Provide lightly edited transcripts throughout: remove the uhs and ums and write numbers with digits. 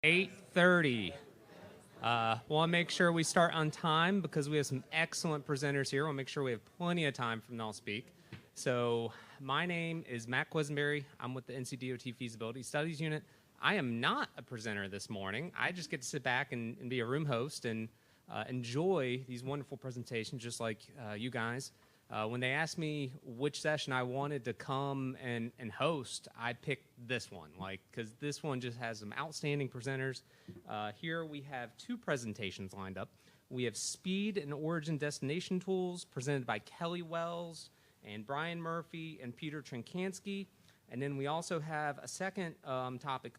8:30. Want to make sure we start on time because we have some excellent presenters here. We'll make sure we have plenty of time for them to all speak. So my name is Matt Quisenberry. I'm with the NCDOT Feasibility Studies Unit. I am not a presenter this morning. I just get to sit back and be a room host and enjoy these wonderful presentations just like you guys. When they asked me which session I wanted to come and host, I picked this one, because this one just has some outstanding presenters. Here we have two presentations lined up. We have Speed and Origin Destination Tools presented by Kelly Wells and Brian Murphy and Peter Trinkansky. And then we also have a second topic,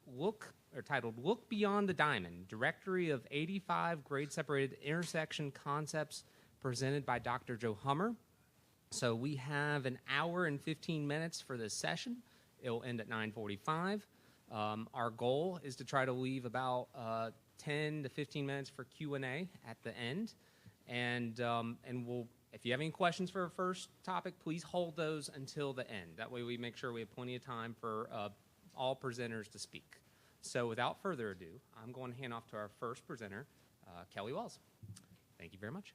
titled Look Beyond the Diamond, Directory of 85 Grade-Separated Intersection Concepts, presented by Dr. Joe Hummer. So we have an hour and 15 minutes for this session. It'll end at 9:45. Our goal is to try to leave about 10 to 15 minutes for Q&A at the end. And we'll, if you have any questions for our first topic, please hold those until the end. That way we make sure we have plenty of time for all presenters to speak. So without further ado, I'm going to hand off to our first presenter, Kelly Wells. Thank you very much.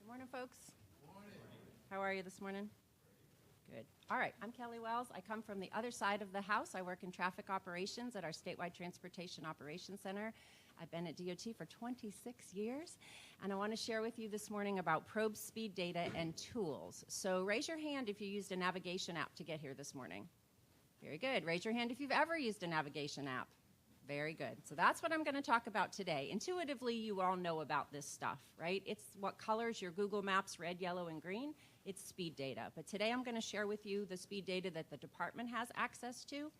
Good morning, folks. Good morning. How are you this morning? Good. All right, I'm Kelly Wells. I come from the other side of the house. I work in traffic operations at our Statewide Transportation Operations Center. I've been at DOT for 26 years, and I want to share with you this morning about probe speed data and tools. So raise your hand if you used a navigation app to get here this morning. Very good. Raise your hand if you've ever used a navigation app. Very good. So that's what I'm going to talk about today. Intuitively, you all know about this stuff, right? It's what colors your Google Maps red, yellow, and green. It's speed data. But today I'm going to share with you the speed data that the department has access to.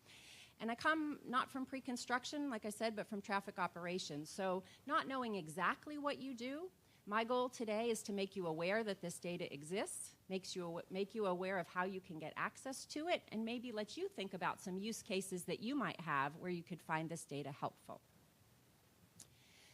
And I come not from pre-construction, like I said, but from traffic operations. So not knowing exactly what you do, my goal today is to make you aware that this data exists, make you aware of how you can get access to it, and maybe let you think about some use cases that you might have where you could find this data helpful.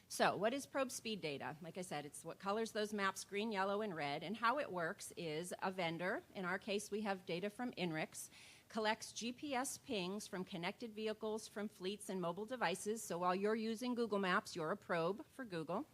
So what is probe speed data? Like I said, it's what colors those maps green, yellow, and red, and how it works is a vendor, in our case we have data from INRIX, collects GPS pings from connected vehicles, from fleets and mobile devices. So while you're using Google Maps, you're a probe for Google.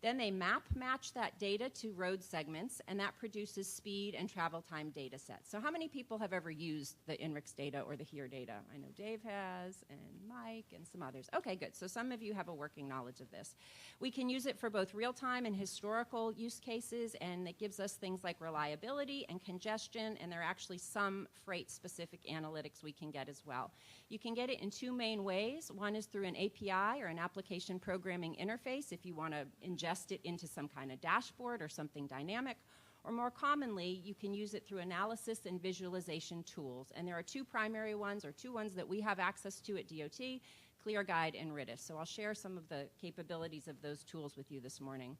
Then they map match that data to road segments, and that produces speed and travel time data sets. So how many people have ever used the INRIX data or the HERE data? I know Dave has, and Mike, and some others. Okay, good. So some of you have a working knowledge of this. We can use it for both real-time and historical use cases, and it gives us things like reliability and congestion, and there are actually some freight-specific analytics we can get as well. You can get it in two main ways. One is through an API, or an application programming interface, if you want to ingest it into some kind of dashboard or something dynamic, or more commonly, you can use it through analysis and visualization tools. And there are two primary ones, or two ones that we have access to at DOT, ClearGuide and Ridis. So I'll share some of the capabilities of those tools with you this morning.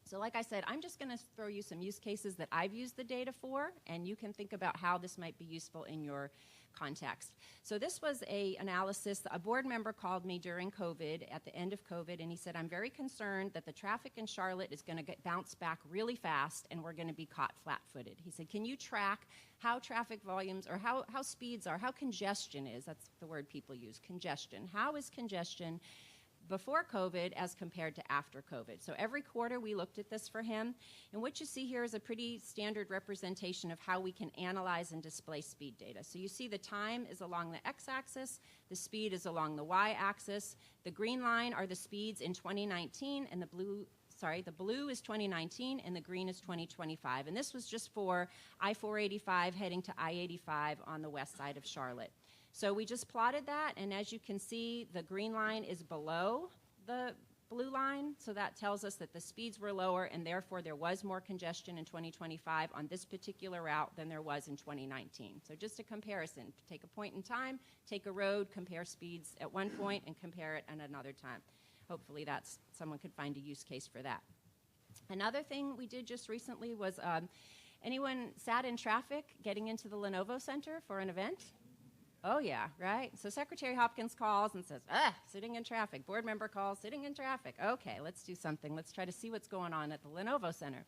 So like I said, I'm just going to throw you some use cases that I've used the data for, and you can think about how this might be useful in your context. So this was an analysis. A board member called me during COVID, at the end of COVID, and he said, I'm very concerned that the traffic in Charlotte is going to bounce back really fast and we're going to be caught flat-footed. He said, can you track how traffic volumes, or how speeds are, how congestion is? That's the word people use, congestion. How is congestion before COVID as compared to after COVID? So every quarter we looked at this for him, and what you see here is a pretty standard representation of how we can analyze and display speed data. So you see the time is along the x-axis, the speed is along the y-axis, the green line are the speeds in 2019, and the blue is 2019 and the green is 2025. And this was just for I-485 heading to I-85 on the west side of Charlotte. So we just plotted that, and as you can see, the green line is below the blue line, so that tells us that the speeds were lower, and therefore there was more congestion in 2025 on this particular route than there was in 2019. So just a comparison. Take a point in time, take a road, compare speeds at one point, and compare it at another time. Hopefully someone could find a use case for that. Another thing we did just recently was, anyone sat in traffic getting into the Lenovo Center for an event? Oh, yeah, right? So Secretary Hopkins calls and says, sitting in traffic. Board member calls, sitting in traffic. Okay, let's do something. Let's try to see what's going on at the Lenovo Center.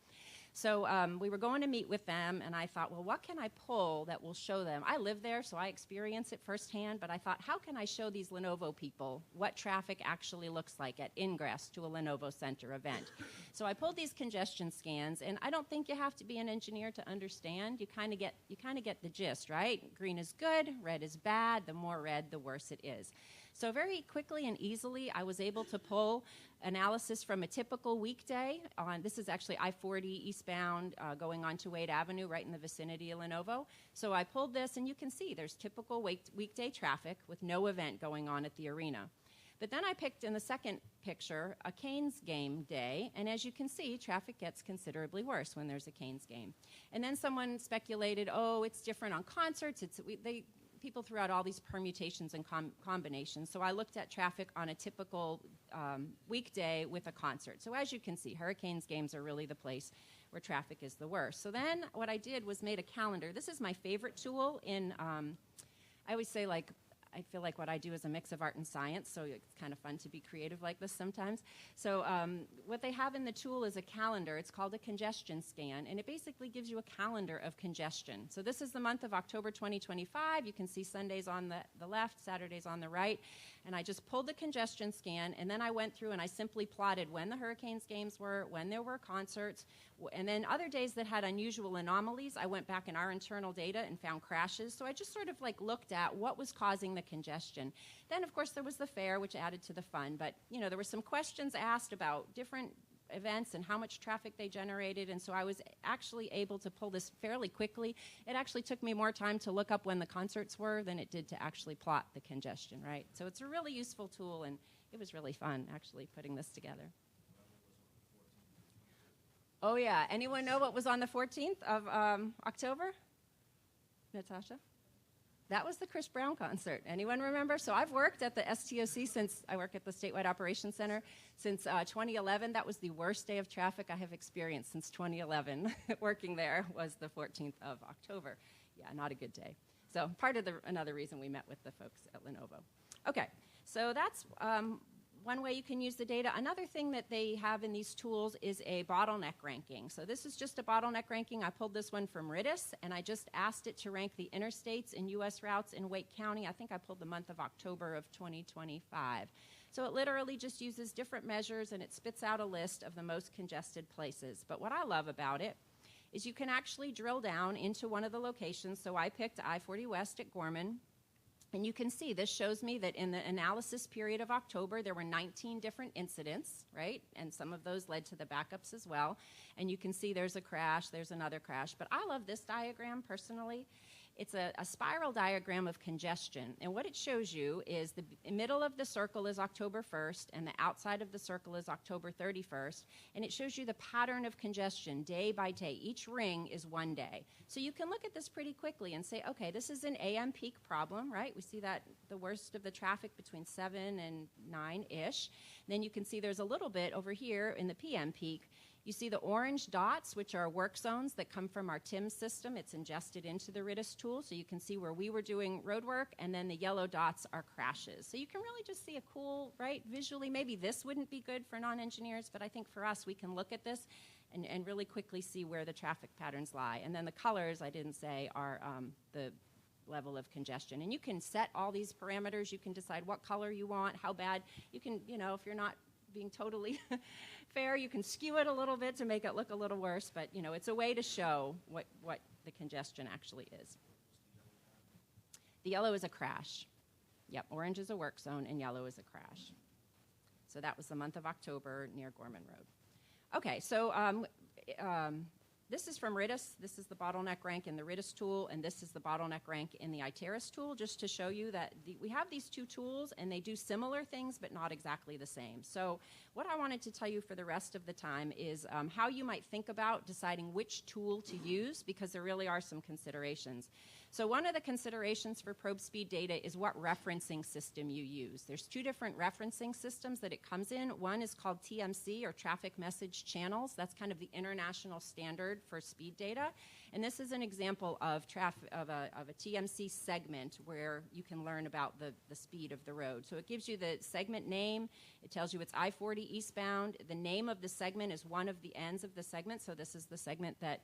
So we were going to meet with them, and I thought, well, what can I pull that will show them? I live there, so I experience it firsthand, but I thought, how can I show these Lenovo people what traffic actually looks like at ingress to a Lenovo Center event? So I pulled these congestion scans, and I don't think you have to be an engineer to understand. You kind of get the gist, right? Green is good, red is bad. The more red, the worse it is. So very quickly and easily, I was able to pull analysis from a typical weekday on, this is actually I-40 eastbound going on to Wade Avenue right in the vicinity of Lenovo. So I pulled this, and you can see there's typical weekday traffic with no event going on at the arena. But then I picked in the second picture a Canes game day, and as you can see, traffic gets considerably worse when there's a Canes game. And then someone speculated, oh, it's different on concerts. People threw out all these permutations and combinations. So I looked at traffic on a typical weekday with a concert. So as you can see, Hurricanes games are really the place where traffic is the worst. So then what I did was made a calendar. This is my favorite tool in, I always say, like, I feel like what I do is a mix of art and science, so it's kind of fun to be creative like this sometimes. So what they have in the tool is a calendar. It's called a congestion scan, and it basically gives you a calendar of congestion. So this is the month of October 2025. You can see Sundays on the left, Saturdays on the right. And I just pulled the congestion scan, and then I went through and I simply plotted when the Hurricanes games were, when there were concerts, and then other days that had unusual anomalies, I went back in our internal data and found crashes. So I just sort of like looked at what was causing the congestion. Then, of course, there was the fair, which added to the fun. But, you know, there were some questions asked about different events and how much traffic they generated, and so I was actually able to pull this fairly quickly. It actually took me more time to look up when the concerts were than it did to actually plot the congestion, right? So it's a really useful tool, and it was really fun actually putting this together. Oh yeah, anyone know what was on the 14th of October? Natasha? That was the Chris Brown concert. Anyone remember? So I've worked at the STOC since, I work at the Statewide Operations Center since 2011. That was the worst day of traffic I have experienced since 2011. Working there was the 14th of October. Yeah, not a good day. So part of another reason we met with the folks at Lenovo. Okay, so that's one way you can use the data. Another thing that they have in these tools is a bottleneck ranking. So this is just a bottleneck ranking. I pulled this one from RIDIS, and I just asked it to rank the interstates and U.S. routes in Wake County. I think I pulled the month of October of 2025. So it literally just uses different measures, and it spits out a list of the most congested places. But what I love about it is you can actually drill down into one of the locations. So I picked I-40 West at Gorman. And you can see this shows me that in the analysis period of October, there were 19 different incidents, right? And some of those led to the backups as well. And you can see there's a crash, there's another crash. But I love this diagram personally. It's a spiral diagram of congestion. And what it shows you is the middle of the circle is October 1st, and the outside of the circle is October 31st. And it shows you the pattern of congestion day by day. Each ring is one day. So you can look at this pretty quickly and say, okay, this is an AM peak problem, right? We see that the worst of the traffic between 7 and 9-ish. Then you can see there's a little bit over here in the PM peak. You see the orange dots, which are work zones that come from our TIMS system. It's ingested into the RIDIS tool, so you can see where we were doing road work, and then the yellow dots are crashes. So you can really just see a cool, right, visually. Maybe this wouldn't be good for non-engineers, but I think for us, we can look at this and really quickly see where the traffic patterns lie. And then the colors, I didn't say, are the level of congestion. And you can set all these parameters. You can decide what color you want, how bad. You can, you know, if you're not being totally fair, you can skew it a little bit to make it look a little worse, but you know, it's a way to show what the congestion actually is. The yellow is a crash. Yep, orange is a work zone and yellow is a crash. So that was the month of October near Gorman Road. Okay, so this is from RIDIS. This is the bottleneck rank in the RIDIS tool, and this is the bottleneck rank in the ITERIS tool, just to show you that we have these two tools, and they do similar things, but not exactly the same. So what I wanted to tell you for the rest of the time is how you might think about deciding which tool to use, because there really are some considerations. So one of the considerations for probe speed data is what referencing system you use. There's two different referencing systems that it comes in. One is called TMC, or Traffic Message Channels. That's kind of the international standard for speed data. And this is an example of a TMC segment where you can learn about the speed of the road. So it gives you the segment name. It tells you it's I-40 eastbound. The name of the segment is one of the ends of the segment. So this is the segment that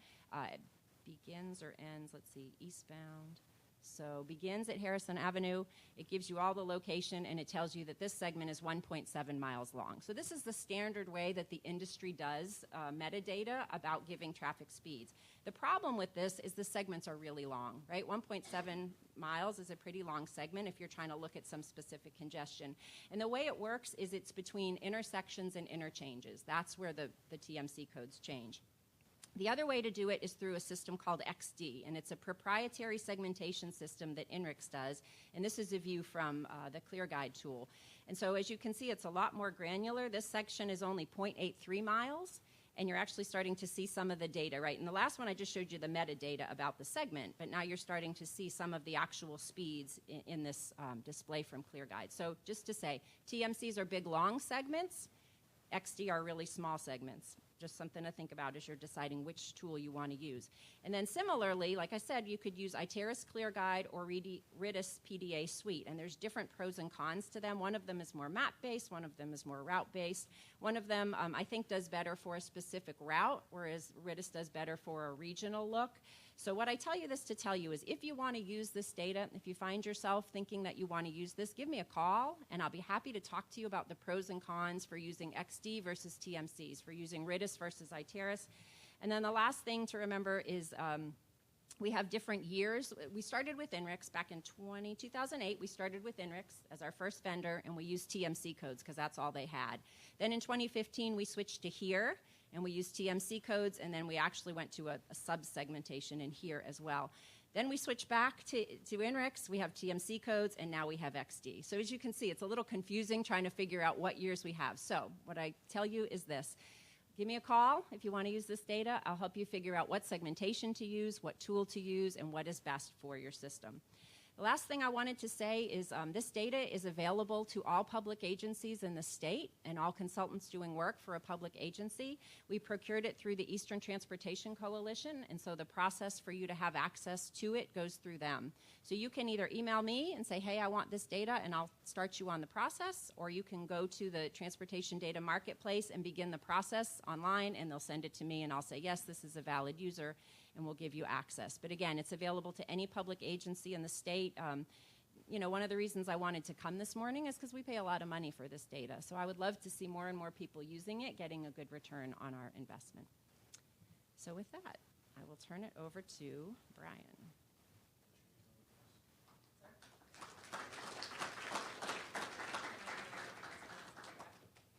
begins or ends, let's see, eastbound. So begins at Harrison Avenue. It gives you all the location, and it tells you that this segment is 1.7 miles long. So this is the standard way that the industry does metadata about giving traffic speeds. The problem with this is the segments are really long, right? 1.7 miles is a pretty long segment if you're trying to look at some specific congestion. And the way it works is it's between intersections and interchanges. That's where the TMC codes change. The other way to do it is through a system called XD, and it's a proprietary segmentation system that INRIX does, and this is a view from the ClearGuide tool. And so as you can see, it's a lot more granular. This section is only 0.83 miles, and you're actually starting to see some of the data, right? In the last one, I just showed you the metadata about the segment, but now you're starting to see some of the actual speeds in this display from ClearGuide. So just to say, TMCs are big, long segments. XD are really small segments. Just something to think about as you're deciding which tool you want to use. And then similarly, like I said, you could use Iteris ClearGuide or RITIS PDA Suite, and there's different pros and cons to them. One of them is more map-based, one of them is more route-based. One of them, I think, does better for a specific route, whereas RITIS does better for a regional look. So what I tell you this to tell you is if you want to use this data, if you find yourself thinking that you want to use this, give me a call, and I'll be happy to talk to you about the pros and cons for using XD versus TMCs, for using RITIS versus Iteris. And then the last thing to remember is we have different years. We started with INRIX back in 2008. We started with INRIX as our first vendor, and we used TMC codes because that's all they had. Then in 2015, we switched to HERE, and we used TMC codes, and then we actually went to a sub-segmentation in HERE as well. Then we switched back to INRIX. We have TMC codes, and now we have XD. So as you can see, it's a little confusing trying to figure out what years we have. So what I tell you is this. Give me a call if you want to use this data. I'll help you figure out what segmentation to use, what tool to use, and what is best for your system. The last thing I wanted to say is this data is available to all public agencies in the state and all consultants doing work for a public agency. We procured it through the Eastern Transportation Coalition, and so the process for you to have access to it goes through them. So you can either email me and say, hey, I want this data, and I'll start you on the process, or you can go to the Transportation Data Marketplace and begin the process online, and they'll send it to me, and I'll say, yes, this is a valid user, and we'll give you access. But again, it's available to any public agency in the state. You know, one of the reasons I wanted to come this morning is because we pay a lot of money for this data. So I would love to see more and more people using it, getting a good return on our investment. So with that, I will turn it over to Brian.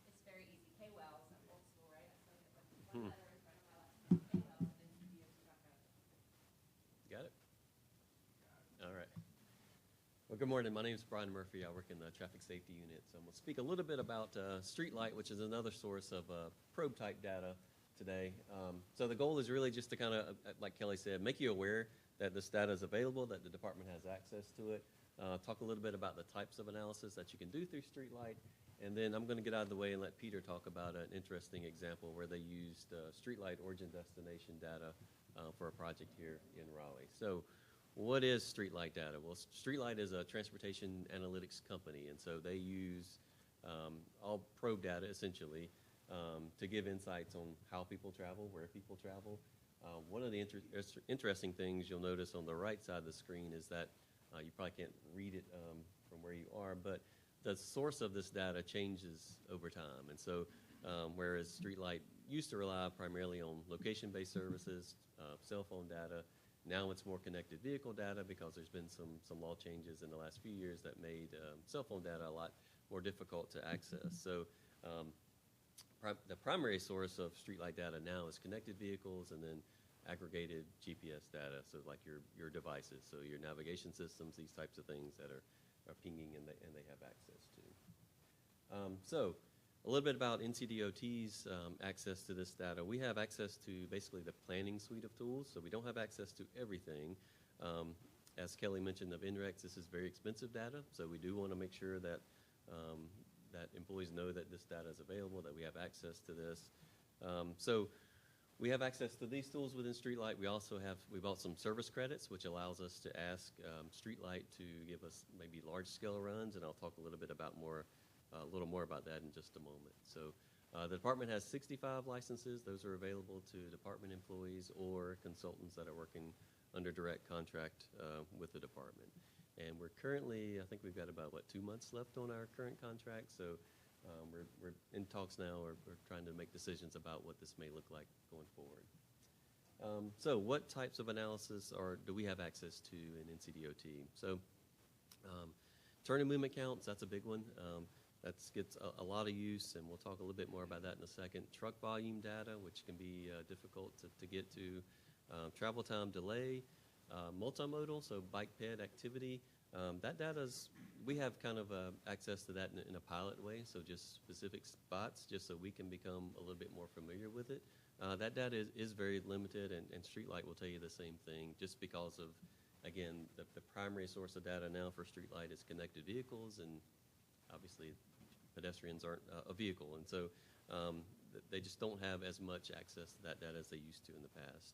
It's very easy. K-Wells, I'm old school, right? Got it? All right. Well, good morning. My name is Brian Murphy. I work in the Traffic Safety Unit. So I'm going to speak a little bit about Streetlight, which is another source of probe-type data today. So the goal is really just to kind of, like Kelly said, make you aware that this data is available, that the department has access to it, talk a little bit about the types of analysis that you can do through Streetlight, and then I'm going to get out of the way and let Peter talk about an interesting example where they used Streetlight origin-destination data for a project here in Raleigh. So what is Streetlight data? Well, Streetlight is a transportation analytics company, and so they use all probe data, essentially, to give insights on how people travel, where people travel. One of the interesting things you'll notice on the right side of the screen is that you probably can't read it from where you are, but the source of this data changes over time. And so whereas Streetlight used to rely primarily on location-based services, cell phone data, now it's more connected vehicle data because there's been some law changes in the last few years that made cell phone data a lot more difficult to access. So the primary source of Streetlight data now is connected vehicles and then aggregated GPS data, so like your devices, so your navigation systems, these types of things that are pinging and they have access to. So a little bit about NCDOT's access to this data. We have access to basically the planning suite of tools, so we don't have access to everything. As Kelly mentioned of NREX, this is very expensive data, so we do want to make sure that that employees know that this data is available, that we have access to this. So we have access to these tools within Streetlight. We bought some service credits, which allows us to ask Streetlight to give us maybe large-scale runs, and I'll talk a little more about that in just a moment. So the department has 65 licenses. Those are available to department employees or consultants that are working under direct contract with the department. And we're currently, I think we've got about, 2 months left on our current contract. So we're in talks now. We're trying to make decisions about what this may look like going forward. So what types of analysis do we have access to in NCDOT? So turn and movement counts, that's a big one. That gets a lot of use, and we'll talk a little bit more about that in a second. Truck volume data, which can be difficult to get to. Travel time delay, multimodal, so bike ped activity. That data's, we have kind of access to that in a pilot way, so just specific spots, just so we can become a little bit more familiar with it. That data is very limited, and Streetlight will tell you the same thing, just because of, again, the primary source of data now for Streetlight is connected vehicles, and obviously pedestrians aren't a vehicle, and so they just don't have as much access to that data as they used to in the past.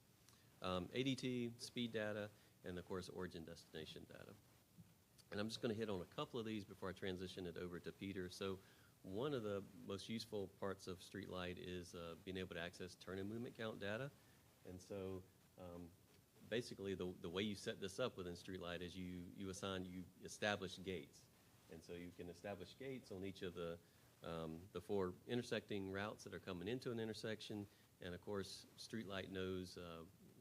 ADT, speed data, and of course origin destination data. And I'm just going to hit on a couple of these before I transition it over to Peter. So one of the most useful parts of Streetlight is being able to access turn and movement count data. And so basically the way you set this up within Streetlight is you establish gates. And so you can establish gates on each of the 4 intersecting routes that are coming into an intersection. And of course, Streetlight knows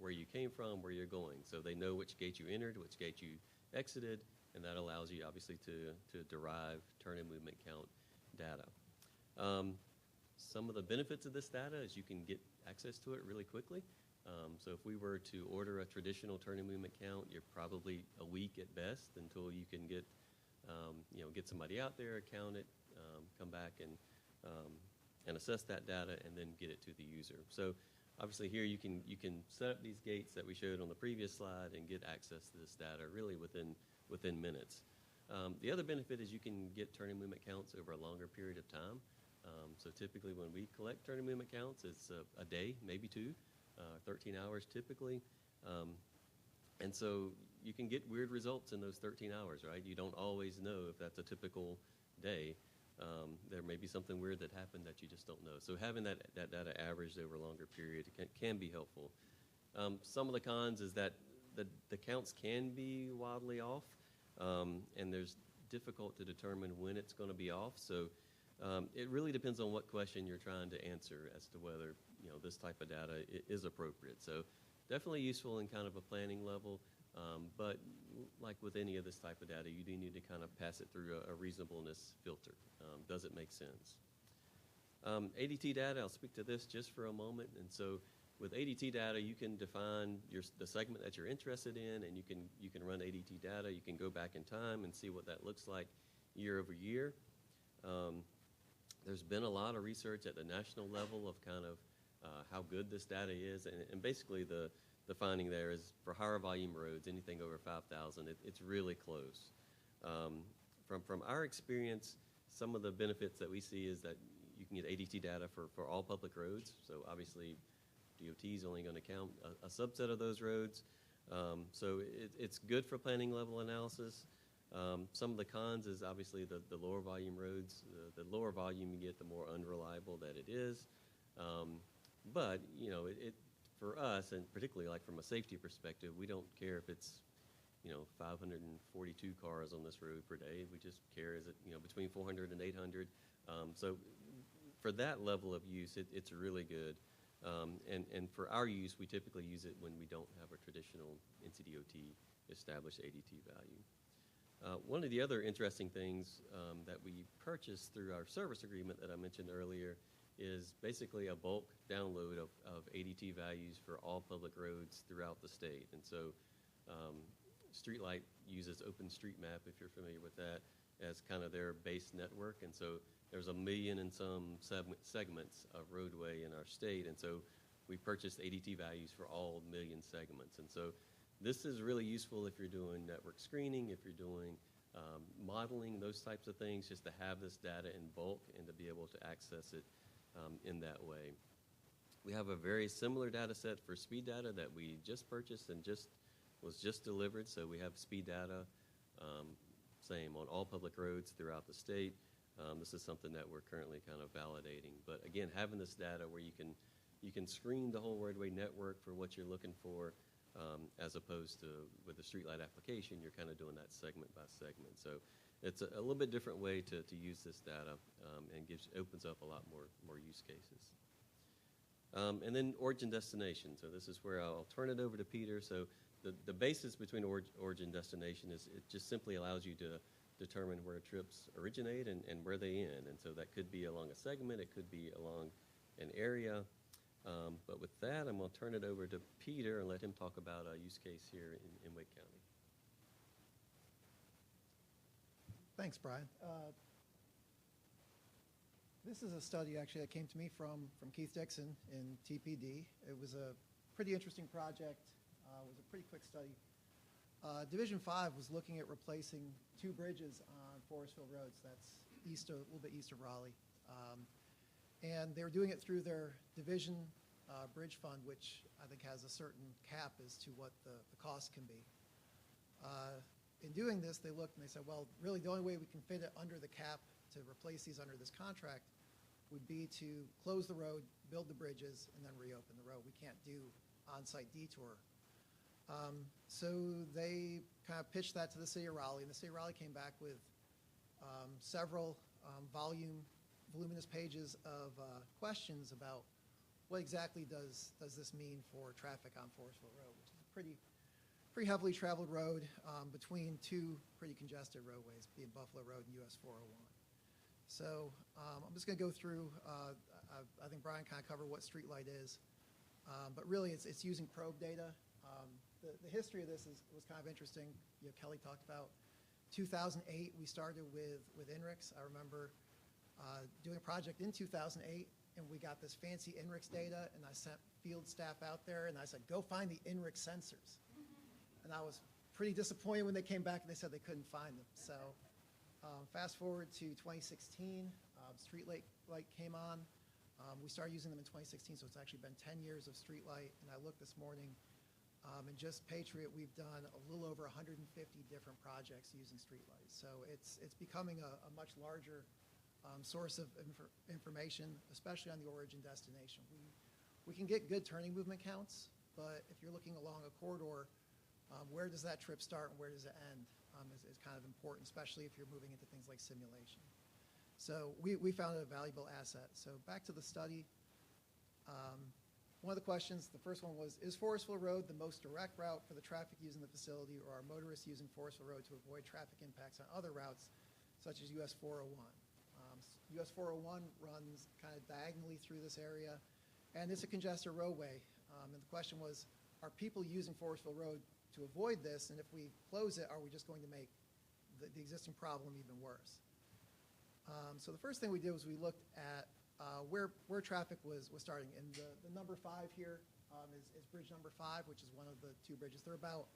where you came from, where you're going. So they know which gate you entered, which gate you exited, and that allows you obviously to derive turn and movement count data. Some of the benefits of this data is you can get access to it really quickly. So if we were to order a traditional turn and movement count, you're probably a week at best until you can get somebody out there, count it, come back and assess that data, and then get it to the user. So obviously here you can set up these gates that we showed on the previous slide and get access to this data really within minutes. The other benefit is you can get turn and movement counts over a longer period of time. So typically when we collect turn and movement counts, it's a day, maybe 2, 13 hours typically. And so you can get weird results in those 13 hours, right? You don't always know if that's a typical day. There may be something weird that happened that you just don't know. So having that data averaged over a longer period can be helpful. Some of the cons is that the counts can be wildly off, and there's difficult to determine when it's going to be off. So it really depends on what question you're trying to answer as to whether this type of data is appropriate. So definitely useful in kind of a planning level, but like with any of this type of data, you do need to kind of pass it through a reasonableness filter. Does it make sense? ADT data, I'll speak to this just for a moment. And so with ADT data, you can define the segment that you're interested in, and you can run ADT data. You can go back in time and see what that looks like year over year. There's been a lot of research at the national level of kind of how good this data is, and basically the finding there is for higher volume roads, anything over 5,000, it's really close. From our experience, some of the benefits that we see is that you can get ADT data for all public roads. So obviously, DOT is only going to count a subset of those roads. So it's good for planning level analysis. Some of the cons is obviously the lower volume roads. The lower volume you get, the more unreliable that it is. But for us, and particularly like from a safety perspective, we don't care if it's 542 cars on this road per day. We just care is it between 400 and 800. So for that level of use, it's really good. And for our use, we typically use it when we don't have a traditional NCDOT established ADT value. One of the other interesting things that we purchased through our service agreement that I mentioned earlier is basically a bulk download of ADT values for all public roads throughout the state. And so Streetlight uses OpenStreetMap, if you're familiar with that, as kind of their base network. And so there's 1 million and some segments of roadway in our state. And so we purchased ADT values for all 1 million segments. And so This is really useful if you're doing network screening, if you're doing modeling, those types of things, just to have this data in bulk and to be able to access it in that way. We have a very similar data set for speed data that we just purchased and was just delivered. So we have speed data, same on all public roads throughout the state. This is something that we're currently kind of validating. But again, having this data where you can screen the whole roadway network for what you're looking for, as opposed to with the streetlight application, you're kind of doing that segment by segment. So it's a little bit different way to use this data, and opens up a lot more use cases. And then origin destination. So this is where I'll turn it over to Peter. So the basis between origin destination is it just simply allows you to determine where trips originate and where they end. And so that could be along a segment, it could be along an area. But with that, I'm going to turn it over to Peter and let him talk about a use case here in Wake County. Thanks, Brian. This is a study actually that came to me from Keith Dixon in TPD. It was a pretty interesting project. It was a pretty quick study. Division 5 was looking at replacing 2 bridges on Forestville Roads. That's a little bit east of Raleigh. And they were doing it through their division bridge fund, which I think has a certain cap as to what the cost can be. In doing this, they looked and they said, well, really the only way we can fit it under the cap to replace these under this contract would be to close the road, build the bridges, and then reopen the road. We can't do on-site detour. So they kind of pitched that to the city of Raleigh, and the city of Raleigh came back with several voluminous pages of questions about what exactly does this mean for traffic on Forestville Road, which is a pretty heavily traveled road between 2 pretty congested roadways, being Buffalo Road and US 401. So I'm just going to go through, I think Brian kind of covered what streetlight is, but really it's using probe data. The history of this was kind of interesting. You know, Kelly talked about 2008, we started with INRIX. I remember doing a project in 2008, and we got this fancy INRIX data, and I sent field staff out there, and I said, go find the INRIX sensors. And I was pretty disappointed when they came back and they said they couldn't find them. So fast forward to 2016, streetlight came on. We started using them in 2016, so it's actually been 10 years of streetlight. And I looked this morning, and just Patriot, we've done a little over 150 different projects using streetlights. So it's becoming a much larger source of information, especially on the origin destination. We can get good turning movement counts, but if you're looking along a corridor, where does that trip start and where does it end is kind of important, especially if you're moving into things like simulation. So we found it a valuable asset. So back to the study. One of the questions, the first one was, is Forestville Road the most direct route for the traffic using the facility, or are motorists using Forestville Road to avoid traffic impacts on other routes, such as US 401? US 401 runs kind of diagonally through this area, and it's a congested roadway. And the question was, are people using Forestville Road to avoid this, and if we close it, are we just going to make the existing problem even worse? So the first thing we did was we looked at where traffic was starting. And the number 5 here is bridge number 5, which is one of the 2 bridges. They're about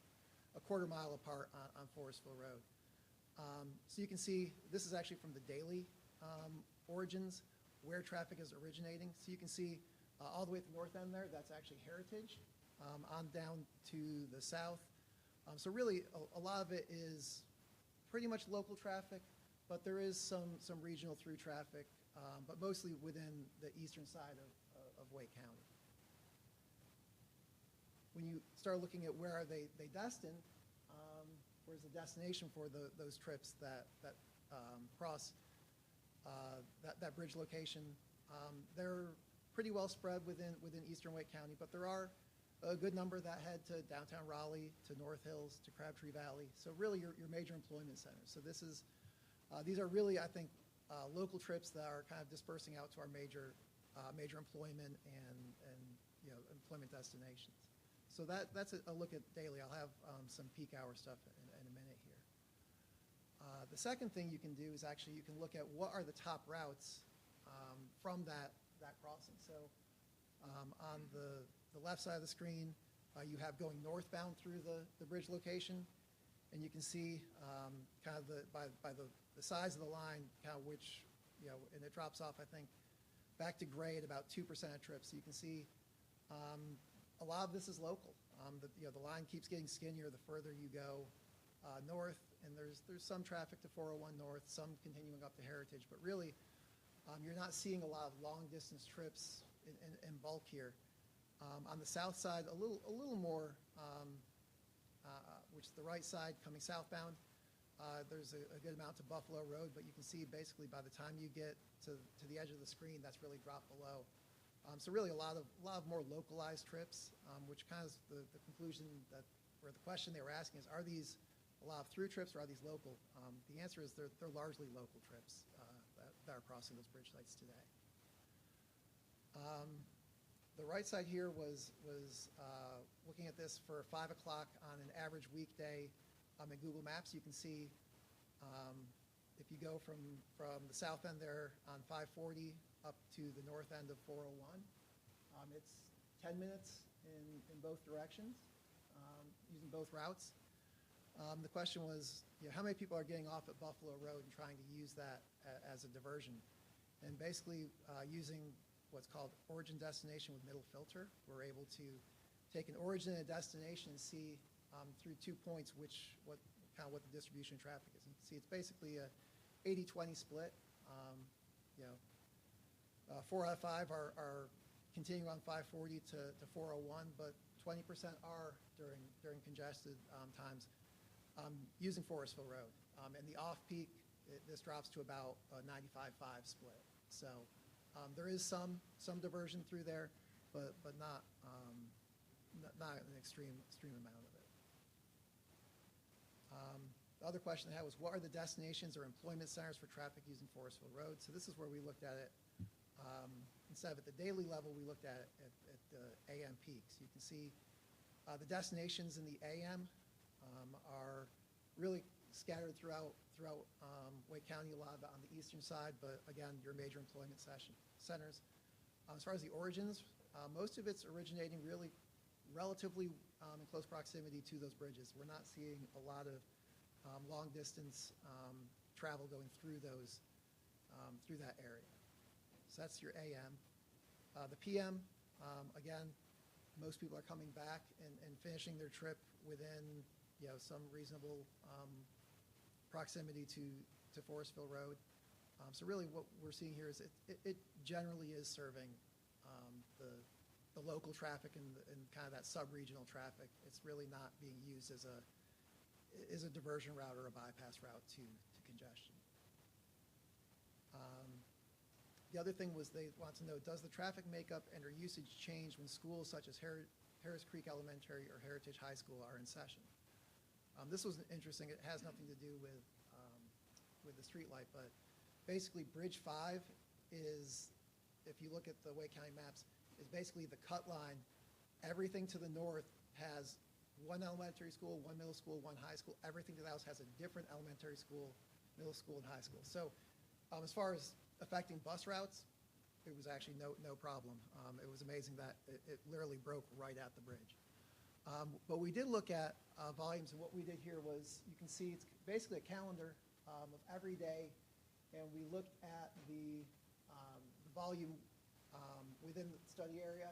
a quarter mile apart on Forestville Road. So you can see this is actually from the daily origins where traffic is originating. So you can see all the way at the north end there, that's actually Heritage, on down to the south. So really a lot of it is pretty much local traffic, but there is some regional through traffic, but mostly within the eastern side of Wake County. When you start looking at where are they destined, where's the destination for those trips that cross that bridge location, they're pretty well spread within eastern Wake County, but there are a good number that head to downtown Raleigh, to North Hills, to Crabtree Valley. So really your major employment centers. So these are really, I think, local trips that are kind of dispersing out to our major employment and employment destinations. So that's a look at daily. I'll have some peak hour stuff in a minute here. The second thing you can do is actually you can look at what are the top routes from that crossing. So on the left side of the screen, you have going northbound through the bridge location. And you can see kind of by the size of the line, kind of which, and it drops off, I think, back to gray at about 2% of trips. So you can see a lot of this is local. The line keeps getting skinnier the further you go north, and there's some traffic to 401 north, some continuing up to Heritage, but really you're not seeing a lot of long-distance trips in bulk here. On the south side, a little more, which is the right side coming southbound. There's a good amount to Buffalo Road, but you can see basically by the time you get to the edge of the screen, that's really dropped below. So really a lot of more localized trips, which kind of is the conclusion or the question they were asking is, are these a lot of through trips or are these local? The answer is they're largely local trips that are crossing those bridge sites today. The right side here was looking at this for 5 o'clock on an average weekday in Google Maps. You can see if you go from the south end there on 540 up to the north end of 401, it's 10 minutes in both directions using both routes. The question was, how many people are getting off at Buffalo Road and trying to use that as a diversion? And basically using what's called origin destination with middle filter, we're able to take an origin and a destination and see through 2 points what the distribution of traffic is. You can see it's basically a 80-20 split. 4 out of 5 are continuing on 540 to 401, but 20% are during congested times using Forestville Road. And the off-peak, this drops to about a 95-5 split. So there is some diversion through there, but not an extreme amount of it. The other question I had was, what are the destinations or employment centers for traffic using Forestville Road? So this is where we looked at it. Instead of at the daily level, we looked at it at the AM peaks. You can see the destinations in the AM are really scattered throughout Wake County, a lot of it on the eastern side, but again, your major employment centers. As far as the origins, most of it's originating really relatively in close proximity to those bridges. We're not seeing a lot of long distance travel going through through that area. So that's your AM. The PM, again, most people are coming back and finishing their trip within some reasonable proximity to Forestville Road. So really what we're seeing here is it generally is serving the local traffic and kind of that sub-regional traffic. It's really not being used as a diversion route or a bypass route to congestion. The other thing was they want to know, does the traffic makeup and or usage change when schools such as Harris Creek Elementary or Heritage High School are in session? This was interesting. It has nothing to do with the streetlight, but basically Bridge 5 is, if you look at the Wake County maps, is basically the cut line. Everything to the north has one elementary school, one middle school, one high school. Everything to the south has a different elementary school, middle school, and high school. So as far as affecting bus routes, it was actually no problem. It was amazing that it literally broke right at the bridge. But we did look at volumes, and what we did here was, you can see it's basically a calendar of every day, and we looked at the volume within the study area.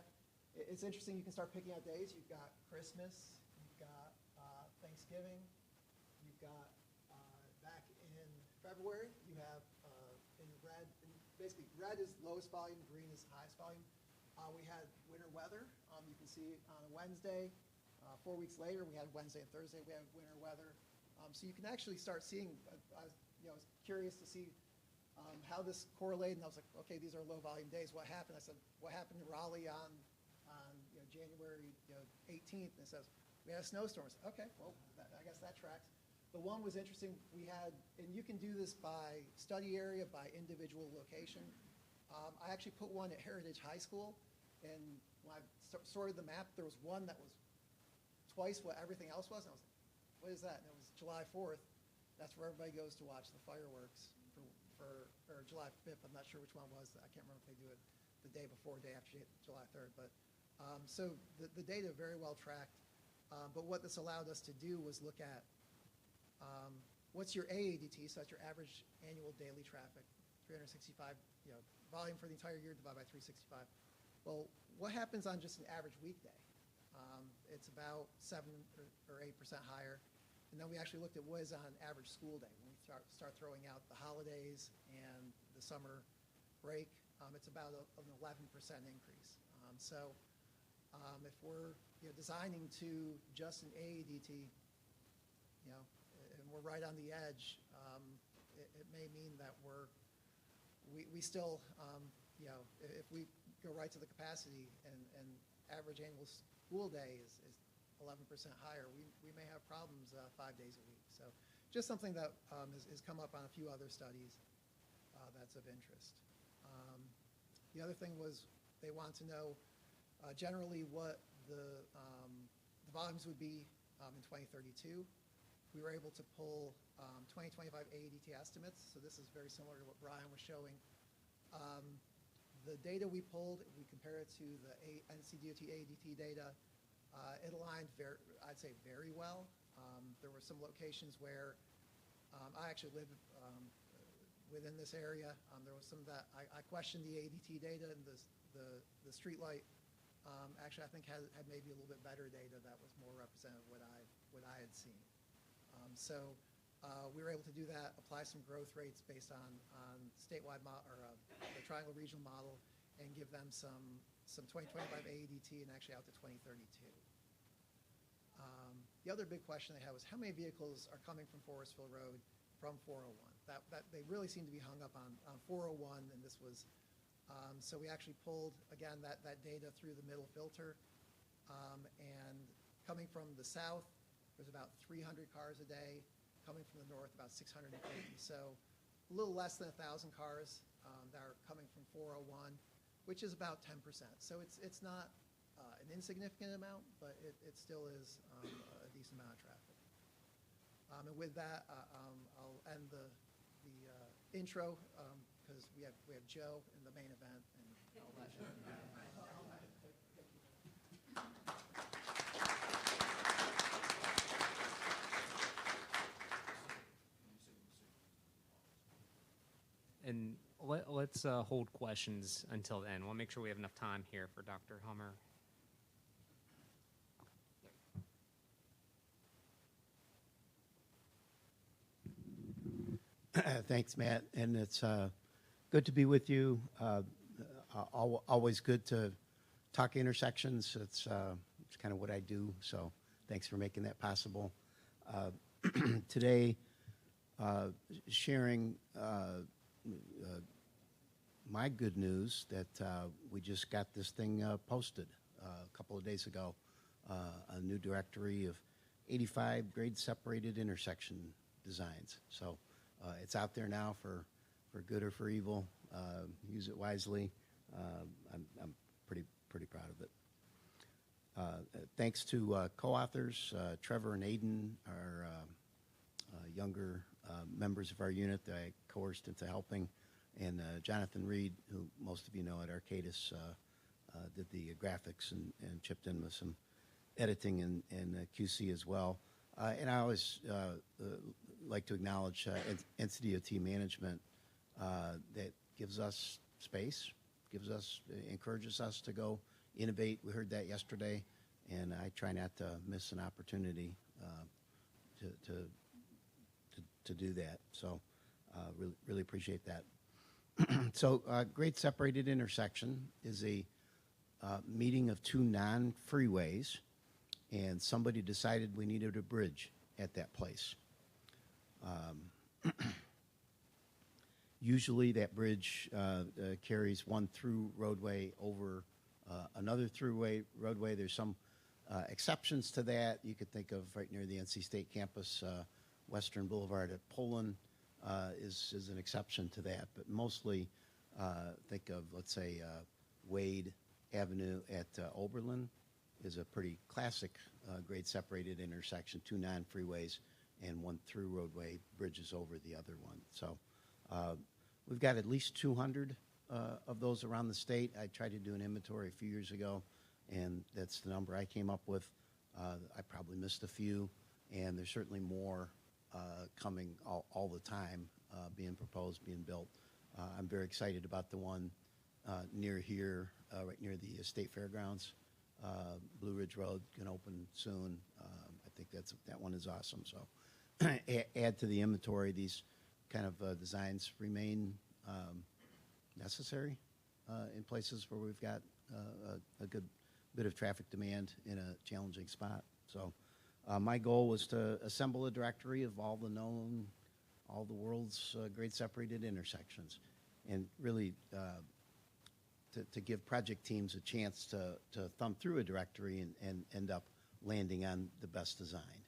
It's interesting, you can start picking out days. You've got Christmas, you've got Thanksgiving, you've got back in February, you have in red, and basically red is lowest volume, green is highest volume. We had winter weather. You can see on a Wednesday, 4 weeks later, we had Wednesday and Thursday, we had winter weather. So you can actually start seeing, I was curious to see how this correlated, and I was like, okay, these are low volume days. What happened? I said, what happened in Raleigh on January 18th? And it says, we had a snowstorm. I said, okay, well, I guess that tracks. The one was interesting. We had, and you can do this by study area, by individual location. I actually put one at Heritage High School, and when I sorted the map, there was one that was twice what everything else was. And I was like, what is that? And it was July 4th. That's where everybody goes to watch the fireworks or July 5th. I'm not sure which one it was. I can't remember if they do it the day before, day after July 3rd. But So the data very well tracked, but what this allowed us to do was look at what's your AADT, so that's your average annual daily traffic, 365, volume for the entire year divided by 365. Well, what happens on just an average weekday? It's about 7 or 8% higher. And then we actually looked at what is on average school day. When we start throwing out the holidays and the summer break, it's about an 11% increase. If we're designing to just an AADT, and we're right on the edge, it may mean that we still, if we go right to the capacity and average annual school day is 11% higher, we may have problems 5 days a week. So just something that has come up on a few other studies that's of interest. The other thing was they want to know generally what the volumes would be in 2032. We were able to pull 2025 AADT estimates, so this is very similar to what Brian was showing. The data we pulled, if we compare it to the NCDOT AADT data, it aligned, I'd say, very well. There were some locations where I actually live within this area. There was some that I questioned the AADT data, and the street light actually I think had maybe a little bit better data that was more representative of what I had seen. We were able to do that, apply some growth rates based on statewide the triangle regional model, and give them some 2025 AADT and actually out to 2032. The other big question they had was how many vehicles are coming from Forestville Road from 401. That they really seem to be hung up on 401, and this was so we actually pulled again that data through the middle filter, and coming from the south, there's about 300 cars a day. Coming from the north, about 650. So a little less than 1,000 cars that are coming from 401, which is about 10%. So it's not an insignificant amount, but it still is a decent amount of traffic. And with that, I'll end the intro because we have Joe in the main event, and I'll let you. And let's hold questions until then. We'll make sure we have enough time here for Dr. Hummer. Thanks, Matt. And it's good to be with you. Always good to talk intersections. It's kind of what I do. So thanks for making that possible. Today, sharing my good news that we just got this thing posted a couple of days ago, a new directory of 85 grade-separated intersection designs. So it's out there now for good or for evil. Use it wisely. I'm pretty proud of it. Thanks to co-authors, Trevor and Aiden, our younger members of our unit that I coerced into helping, and Jonathan Reed, who most of you know at Arcadis, did the graphics and chipped in with some editing and QC as well. And I always like to acknowledge NCDOT management that gives us space, encourages us to go innovate. We heard that yesterday, and I try not to miss an opportunity to do that. So really appreciate that. So grade separated intersection is a meeting of two non-freeways, and somebody decided we needed a bridge at that place. Usually that bridge carries one through roadway over another throughway roadway. There's some exceptions to that. You could think of right near the NC State campus, Western Boulevard at Poland is an exception to that. But mostly think of, let's say, Wade Avenue at Oberlin is a pretty classic grade-separated intersection, two non-freeways and one through roadway bridges over the other one. So we've got at least 200 of those around the state. I tried to do an inventory a few years ago. and that's the number I came up with. I probably missed a few, and there's certainly more coming all the time, being proposed, being built. I'm very excited about the one near here, right near the State Fairgrounds. Blue Ridge Road can open soon. I think that one is awesome. So add to the inventory. These kind of designs remain necessary in places where we've got a good bit of traffic demand in a challenging spot. So my goal was to assemble a directory of all the world's grade separated intersections, and really to give project teams a chance to thumb through a directory and end up landing on the best design,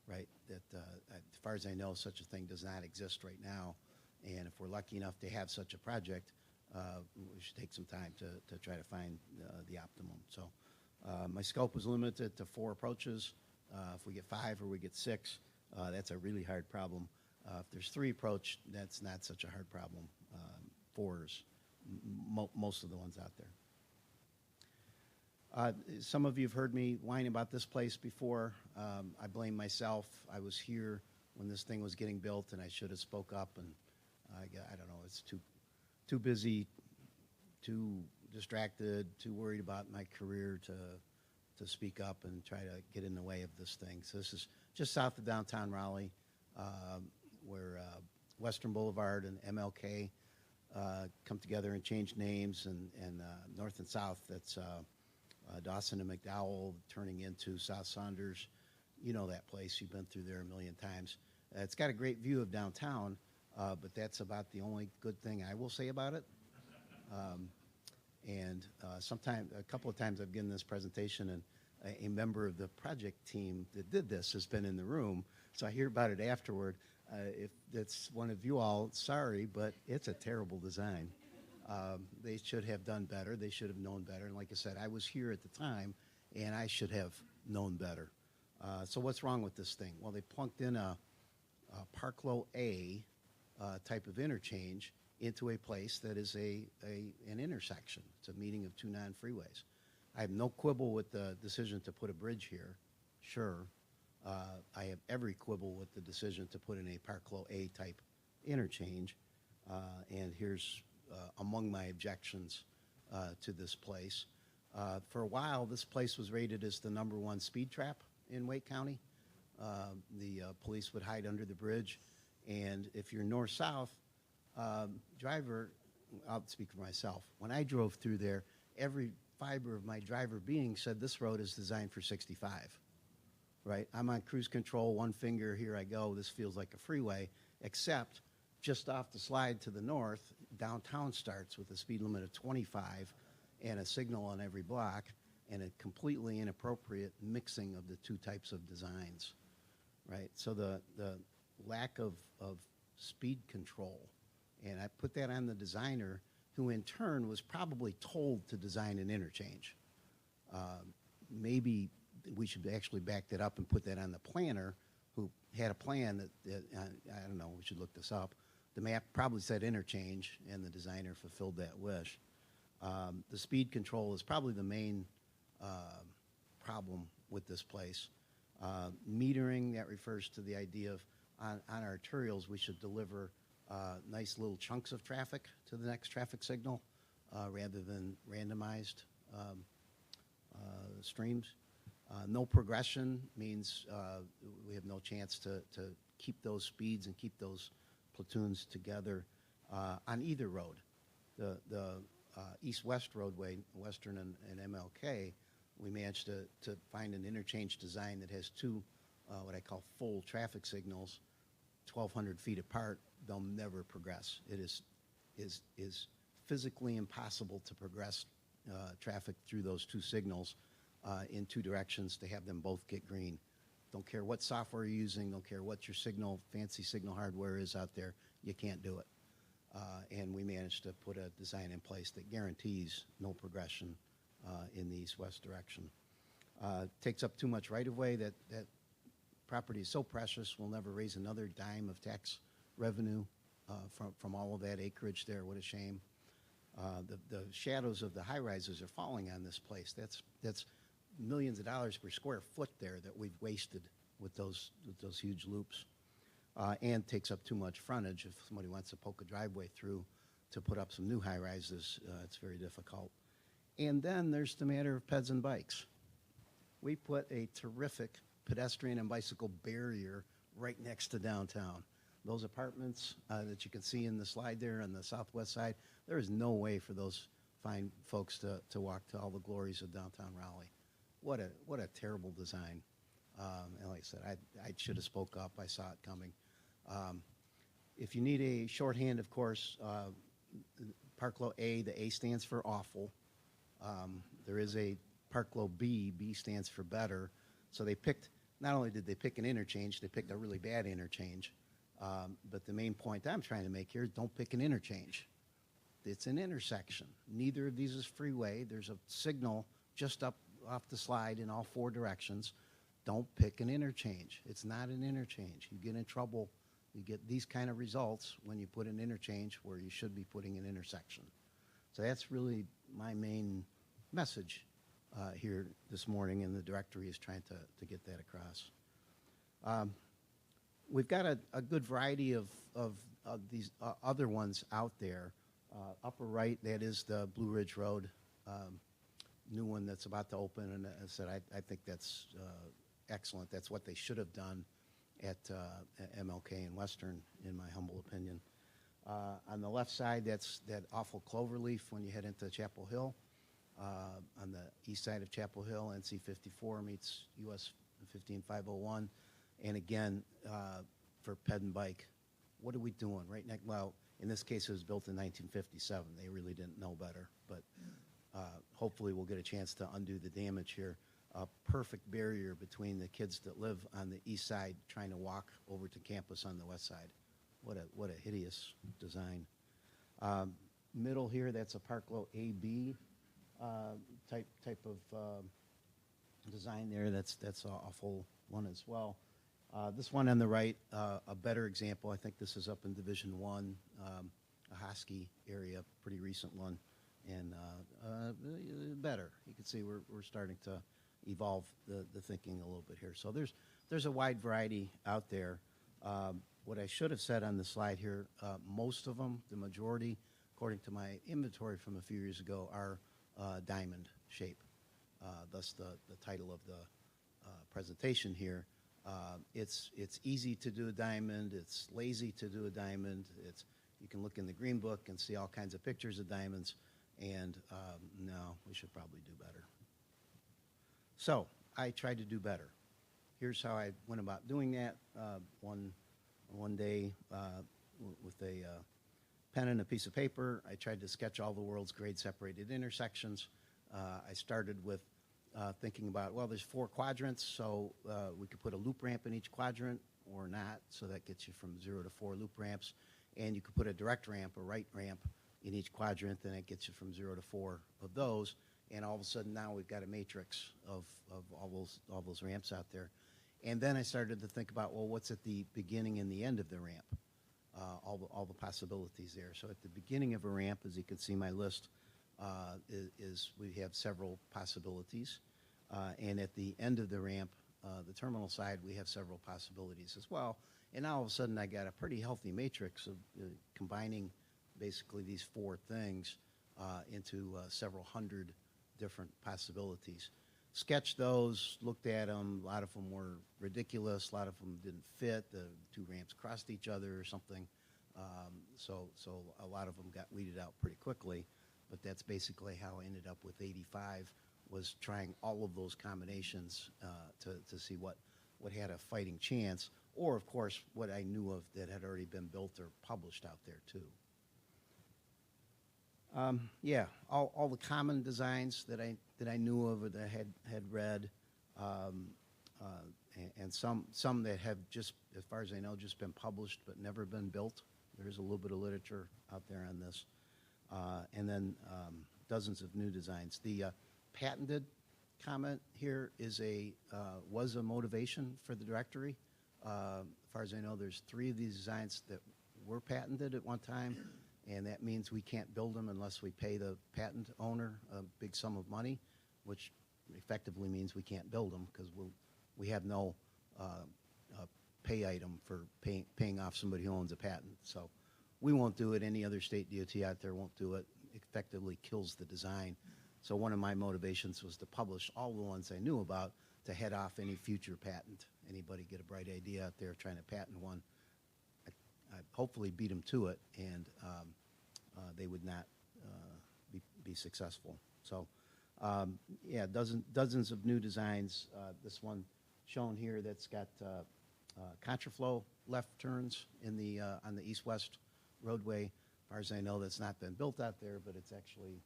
right? That as far as I know, such a thing does not exist right now, and if we're lucky enough to have such a project, we should take some time to try to find the optimum. So my scope was limited to 4 approaches. If we get 5 or we get 6, that's a really hard problem. If there's 3 approach, that's not such a hard problem. 4's most of the ones out there. Some of you have heard me whine about this place before. I blame myself. I was here when this thing was getting built, and I should have spoke up. And I don't know, it's too busy, too distracted, too worried about my career to speak up and try to get in the way of this thing. So this is just south of downtown Raleigh, where Western Boulevard and MLK come together and change names, and north and south, that's Dawson and McDowell turning into South Saunders. You know that place. You've been through there a million times. It's got a great view of downtown, but that's about the only good thing I will say about it. And a couple of times I've given this presentation, and a member of the project team that did this has been in the room, so I hear about it afterward. If that's one of you all, sorry, but it's a terrible design. They should have done better. They should have known better. And like I said, I was here at the time, and I should have known better. So what's wrong with this thing? Well, they plunked in a Parklow A type of interchange into a place that is an intersection. It's a meeting of 2 non-freeways. I have no quibble with the decision to put a bridge here, sure. I have every quibble with the decision to put in a Parklow A type interchange, and here's among my objections to this place. For a while, this place was rated as the #1 speed trap in Wake County. The police would hide under the bridge, and if you're north-south, driver, I'll speak for myself, when I drove through there, every fiber of my driver being said this road is designed for 65, right? I'm on cruise control, one finger, here I go, this feels like a freeway, except just off the slide to the north, downtown starts with a speed limit of 25 and a signal on every block, and a completely inappropriate mixing of the 2 types of designs, right? So the lack of speed control, and I put that on the designer, who in turn was probably told to design an interchange. Maybe we should actually back that up and put that on the planner, who had a plan that I don't know, we should look this up. The map probably said interchange, and the designer fulfilled that wish. The speed control is probably the main problem with this place. Metering, that refers to the idea of on our arterials we should deliver nice little chunks of traffic to the next traffic signal rather than randomized streams. No progression means we have no chance to keep those speeds and keep those platoons together on either road. The east-west roadway, Western and MLK, we managed to find an interchange design that has 2 what I call full traffic signals, 1,200 feet apart. They'll never progress. It is physically impossible to progress traffic through those 2 signals in 2 directions to have them both get green. Don't care what software you're using, don't care what your fancy signal hardware is out there, you can't do it. And we managed to put a design in place that guarantees no progression in the east-west direction. Takes up too much right-of-way. That property is so precious, we'll never raise another dime of tax revenue from all of that acreage there. What a shame. The shadows of the high rises are falling on this place. That's millions of dollars per square foot there that we've wasted with those huge loops, and takes up too much frontage. If somebody wants to poke a driveway through to put up some new high rises, it's very difficult. And then there's the matter of peds and bikes. We put a terrific pedestrian and bicycle barrier right next to downtown. Those apartments that you can see in the slide there on the southwest side, there is no way for those fine folks to walk to all the glories of downtown Raleigh. What a terrible design. And like I said, I should have spoke up. I saw it coming. If you need a shorthand, of course, Parklow A, the A stands for awful. There is a Parklow B, B stands for better. So they picked, not only did they pick an interchange, they picked a really bad interchange. But the main point I'm trying to make here is don't pick an interchange. It's an intersection. Neither of these is freeway. There's a signal just up off the slide in all four directions. Don't pick an interchange. It's not an interchange. You get in trouble. You get these kind of results when you put an interchange where you should be putting an intersection. So that's really my main message here this morning, and the directory is trying to get that across. We've got a good variety of these other ones out there. Upper right, that is the Blue Ridge Road new one that's about to open, and as I said, I think that's excellent. That's what they should have done at MLK and Western, in my humble opinion. On the left side, that's that awful cloverleaf when you head into Chapel Hill. On the east side of Chapel Hill, NC 54 meets US 15501. And again, for ped and bike, what are we doing right now? Well, in this case, it was built in 1957. They really didn't know better, but hopefully we'll get a chance to undo the damage here. A perfect barrier between the kids that live on the east side trying to walk over to campus on the west side. What a hideous design. Middle here, that's a Parklow AB type of design there. That's an awful one as well. This one on the right, a better example. I think this is up in Division 1, a Hosky area, pretty recent one, and better. You can see we're starting to evolve the thinking a little bit here. So there's a wide variety out there. What I should have said on the slide here, most of them, the majority, according to my inventory from a few years ago, are diamond shape. Thus the title of the presentation here. It's easy to do a diamond. It's lazy to do a diamond. You can look in the green book and see all kinds of pictures of diamonds. And no, we should probably do better. So I tried to do better. Here's how I went about doing that. One day with a pen and a piece of paper, I tried to sketch all the world's grade-separated intersections. I started with thinking about, well, there's 4 quadrants, so we could put a loop ramp in each quadrant or not, so that gets you from 0 to 4 loop ramps. And you could put a direct ramp, a right ramp, in each quadrant, and it gets you from 0 to 4 of those. And all of a sudden now we've got a matrix of all those ramps out there. And then I started to think about, well, what's at the beginning and the end of the ramp? All the possibilities there. So at the beginning of a ramp, as you can see my list, is we have several possibilities. And at the end of the ramp, the terminal side, we have several possibilities as well. And now all of a sudden I got a pretty healthy matrix of combining basically these 4 things into several hundred different possibilities. Sketched those, looked at them. A lot of them were ridiculous. A lot of them didn't fit. The 2 ramps crossed each other or something. So a lot of them got weeded out pretty quickly. But that's basically how I ended up with 85, was trying all of those combinations to see what had a fighting chance, or, of course, what I knew of that had already been built or published out there, too. Yeah, all the common designs that I knew of or that I had read, and some that have just, as far as I know, just been published but never been built. There is a little bit of literature out there on this. And then dozens of new designs. The patented comment here was a motivation for the directory. As far as I know, there's 3 of these designs that were patented at one time, and that means we can't build them unless we pay the patent owner a big sum of money, which effectively means we can't build them because we have no pay item for paying off somebody who owns a patent. So we won't do it. Any other state DOT out there won't do it. It effectively kills the design. So one of my motivations was to publish all the ones I knew about to head off any future patent. Anybody get a bright idea out there trying to patent one, I'd hopefully beat them to it, and they would not be successful. So, yeah, dozens of new designs. This one shown here that's got contraflow left turns in the on the east-west roadway. As far as I know, that's not been built out there, but it's actually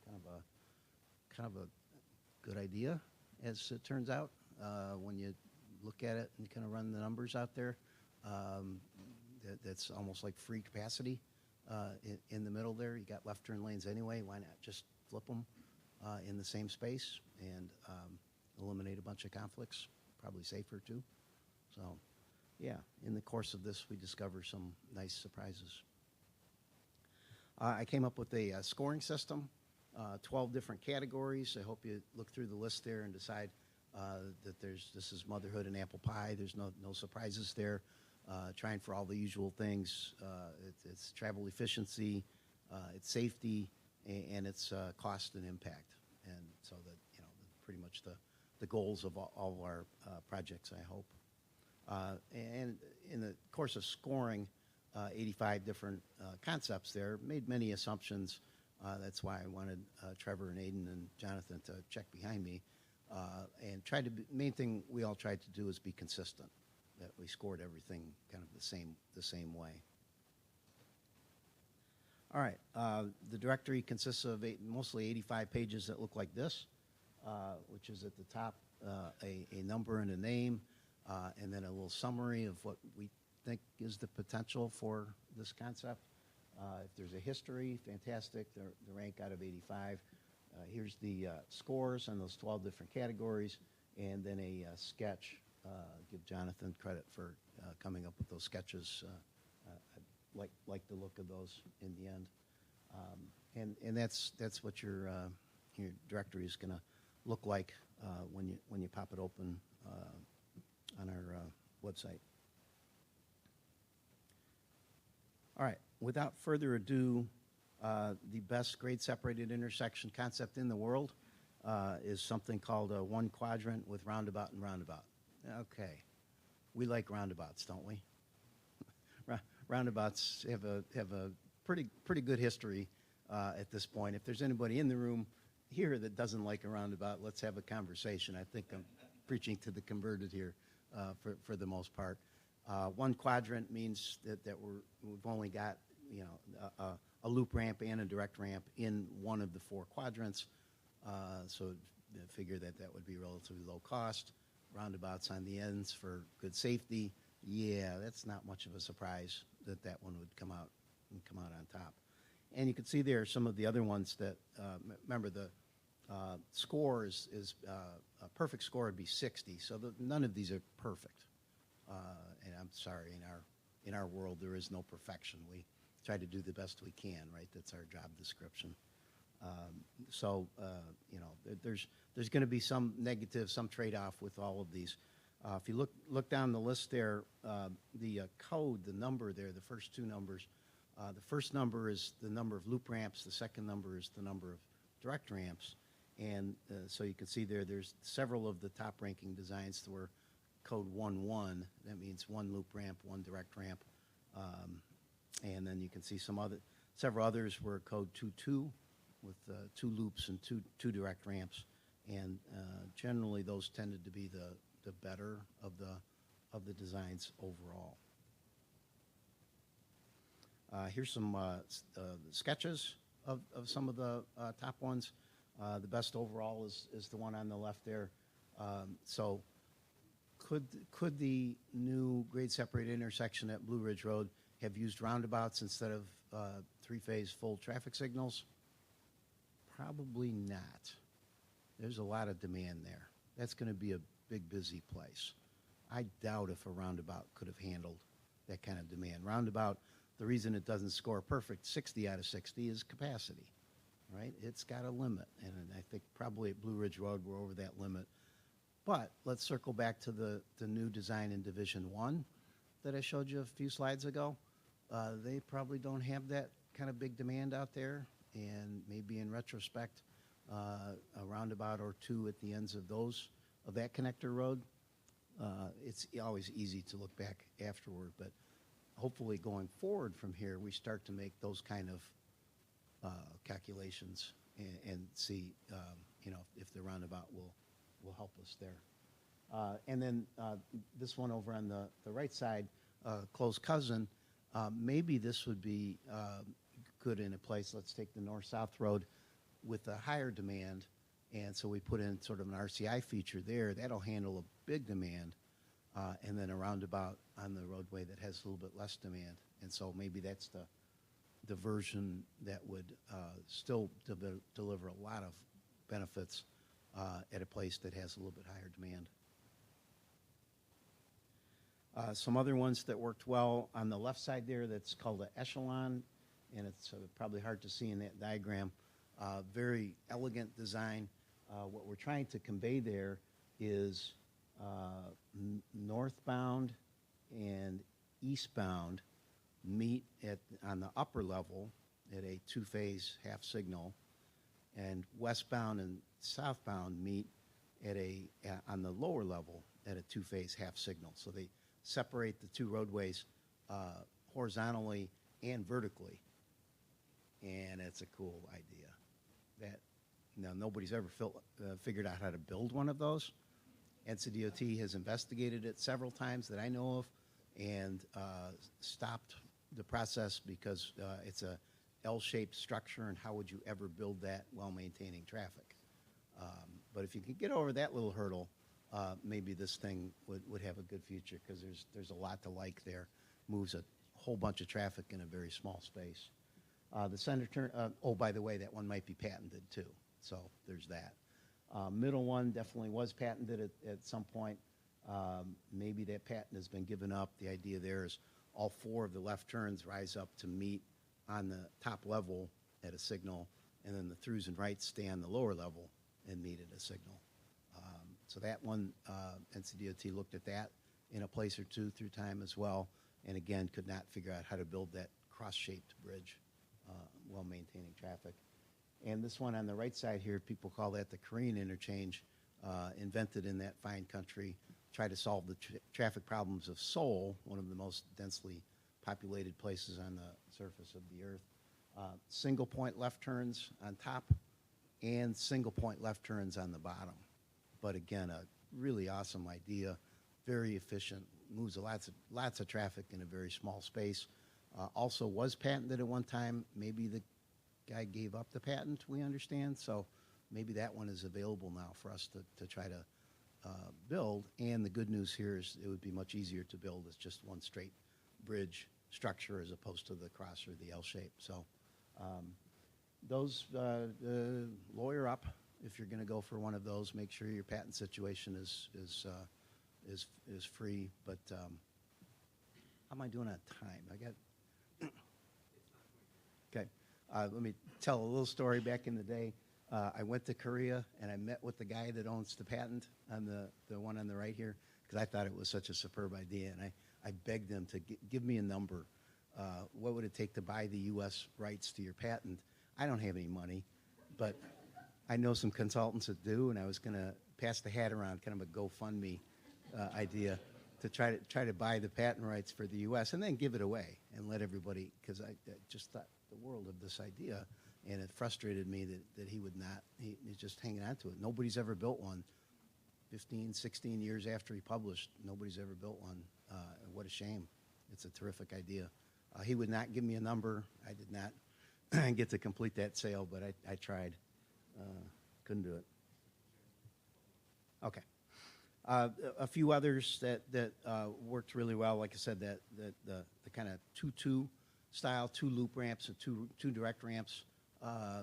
kind of a good idea, as it turns out. When you look at it and kind of run the numbers out there, that's almost like free capacity in the middle there. You got left turn lanes anyway. Why not just flip them in the same space and eliminate a bunch of conflicts? Probably safer too. So, yeah, in the course of this, we discover some nice surprises. I came up with a scoring system, 12 different categories. I hope you look through the list there and decide that this is motherhood and apple pie. There's no surprises there. Trying for all the usual things. It's travel efficiency, it's safety, and it's cost and impact. And so that, pretty much the goals of all of our projects, I hope. And in the course of scoring 85 different concepts there, made many assumptions. That's why I wanted Trevor and Aiden and Jonathan to check behind me. And main thing we all tried to do is be consistent, that we scored everything kind of the same way. All right, the directory consists of mostly 85 pages that look like this, which is at the top a number and a name, and then a little summary of what we think is the potential for this concept. If there's a history, fantastic, the rank out of 85. Here's the scores on those 12 different categories, and then a sketch. Give Jonathan credit for coming up with those sketches. I like the look of those in the end, and that's what your directory is going to look like when you pop it open on our website. All right. Without further ado, the best grade-separated intersection concept in the world is something called a one quadrant with roundabout and roundabout. Okay, we like roundabouts, don't we? Roundabouts have a pretty good history at this point. If there's anybody in the room here that doesn't like a roundabout, let's have a conversation. I think I'm preaching to the converted here for the most part. One quadrant means that we've only got a loop ramp and a direct ramp in one of the four quadrants. So figure that would be relatively low cost. Roundabouts on the ends for good safety. Yeah, that's not much of a surprise that one would come out on top. And you can see there some of the other ones that remember the score is a perfect score would be 60. So none of these are perfect. And I'm sorry, in our world there is no perfection. We try to do the best we can, right? That's our job description. There's going to be some negative, some trade-off with all of these. If you look down the list there, the code, the number there, the first two numbers, the first number is the number of loop ramps. The second number is the number of direct ramps. And so you can see there's several of the top-ranking designs that were code 1-1. That means one loop ramp, one direct ramp. And then you can see several others were code 2-2 with two loops and two direct ramps. And generally those tended to be the better of the designs overall. Here's some sketches of some of the top ones. The best overall is the one on the left there. So could the new grade-separated intersection at Blue Ridge Road have used roundabouts instead of three-phase full traffic signals? Probably not. There's a lot of demand there. That's going to be a big, busy place. I doubt if a roundabout could have handled that kind of demand. Roundabout, The reason it doesn't score perfect 60 out of 60 is capacity, right? It's got a limit, and I think probably at Blue Ridge Road we're over that limit. But let's circle back to the new design in Division 1 that I showed you a few slides ago. They probably don't have that kind of big demand out there, and maybe in retrospect, a roundabout or two at the ends of that connector road. It's always easy to look back afterward, but hopefully going forward from here, we start to make those kind of calculations and see, if the roundabout will help us there. And then this one over on the right side, close cousin, maybe this would be good in a place, let's take the north-south road with a higher demand, and so we put in sort of an RCI feature there. That'll handle a big demand, and then a roundabout on the roadway that has a little bit less demand. And so maybe that's the version that would still deliver a lot of benefits at a place that has a little bit higher demand. Some other ones that worked well on the left side there, that's called an echelon, and it's probably hard to see in that diagram. Very elegant design. What we're trying to convey there is northbound and eastbound meet on the upper level at a two-phase half signal, and westbound and southbound meet on the lower level at a two-phase half signal. So they separate the two roadways horizontally and vertically, and it's a cool idea. Nobody's ever figured out how to build one of those. NCDOT has investigated it several times that I know of, and stopped the process because it's a L-shaped structure, and how would you ever build that while maintaining traffic? But if you can get over that little hurdle, maybe this thing would have a good future, because there's a lot to like there. Moves a whole bunch of traffic in a very small space. The center turn, oh, by the way, that one might be patented too, so there's that. Middle one definitely was patented at some point. Maybe that patent has been given up. The idea there is all four of the left turns rise up to meet on the top level at a signal, and then the throughs and rights stay on the lower level and meet at a signal. So that one, NCDOT looked at that in a place or two through time as well, and again, could not figure out how to build that cross-shaped bridge while maintaining traffic. And this one on the right side here, people call that the Korean interchange, invented in that fine country, try to solve the traffic problems of Seoul, one of the most densely populated places on the surface of the earth. Single point left turns on top and single point left turns on the bottom. But again, a really awesome idea, very efficient, moves lots of traffic in a very small space. Also was patented at one time. Maybe the guy gave up the patent, we understand, so maybe that one is available now for us to try to build. And the good news here is it would be much easier to build as just one straight bridge structure as opposed to the cross or the L shape. So those lawyer up if you're going to go for one of those. Make sure your patent situation is free. But how am I doing on time? I got. Okay. Let me tell a little story. Back in the day, I went to Korea and I met with the guy that owns the patent on the one on the right here, because I thought it was such a superb idea, and I begged him to give me a number. What would it take to buy the U.S. rights to your patent? I don't have any money, but I know some consultants that do, and I was going to pass the hat around, kind of a GoFundMe idea, to try to buy the patent rights for the U.S. and then give it away and let everybody, because I just thought the world of this idea, and it frustrated me that he would not. He's just hanging on to it. Nobody's ever built one. 15, 16 years after he published, nobody's ever built one. What a shame. It's a terrific idea. He would not give me a number. I did not get to complete that sale, but I tried. Couldn't do it. Okay. A few others that worked really well. Like I said, that the kind of 2-2 style, 2 loop ramps and two direct ramps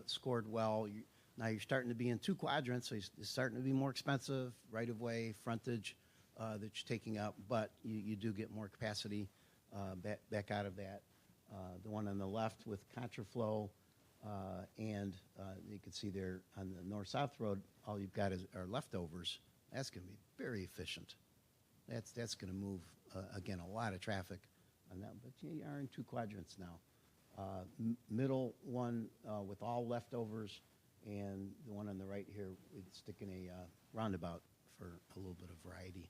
scored well. Now you're starting to be in 2 quadrants, so it's starting to be more expensive, right-of-way, frontage that you're taking up, but you do get more capacity back out of that. The one on the left with contraflow, and you can see there on the north-south road, all you've got are leftovers. That's going to be very efficient. That's going to move, again, a lot of traffic on that. But you are in 2 quadrants now. Middle one with all leftovers, and the one on the right here, we'd stick in a roundabout for a little bit of variety.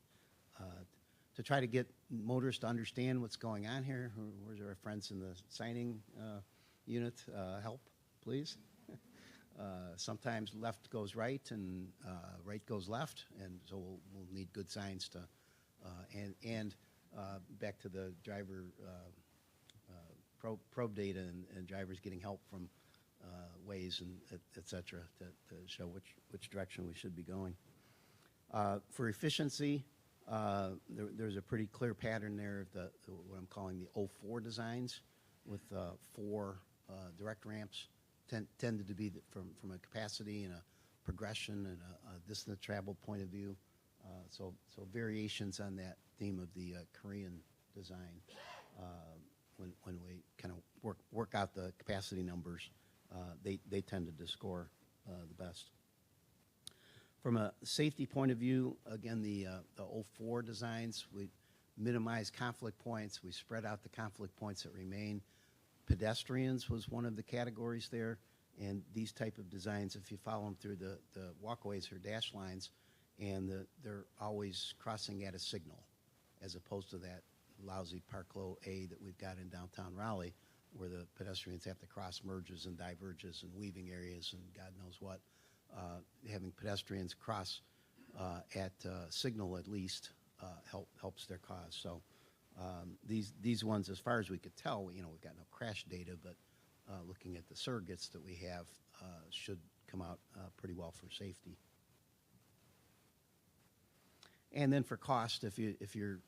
To try to get motorists to understand what's going on here, where's our friends in the signing unit? Help, please. Sometimes left goes right and right goes left, and so we'll need good signs to, and back to the driver probe data and drivers getting help from Waze and et cetera to show which direction we should be going. For efficiency, there's a pretty clear pattern there of what I'm calling the 04 designs with 4 direct ramps tended to be from a capacity and a progression and a distance travel point of view. So variations on that theme of the Korean design when we kind of work out the capacity numbers, they tended to score the best. From a safety point of view, again, the 04 designs, we minimize conflict points. We spread out the conflict points that remain. Pedestrians was one of the categories there. And these type of designs, if you follow them through the walkways or dash lines, and they're always crossing at a signal, as opposed to that lousy Parklow A that we've got in downtown Raleigh, where the pedestrians have to cross merges and diverges and weaving areas and God knows what. Having pedestrians cross at signal at least helps their cause. So these ones, as far as we could tell, we've got no crash data, but looking at the surrogates that we have should come out pretty well for safety. And then for cost, if your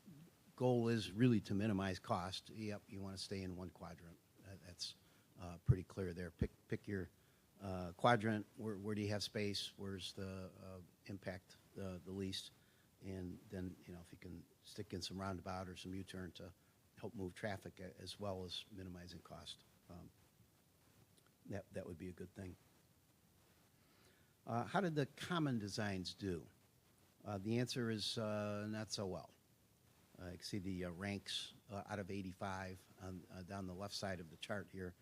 goal is really to minimize cost, yep, you want to stay in 1 quadrant. That's pretty clear there. Pick your quadrant. Where do you have space? Where's the impact the least? And then if you can stick in some roundabout or some U-turn to help move traffic as well as minimizing cost, that would be a good thing. How did the common designs do? The answer is not so well. You can see the ranks out of 85 down the left side of the chart here.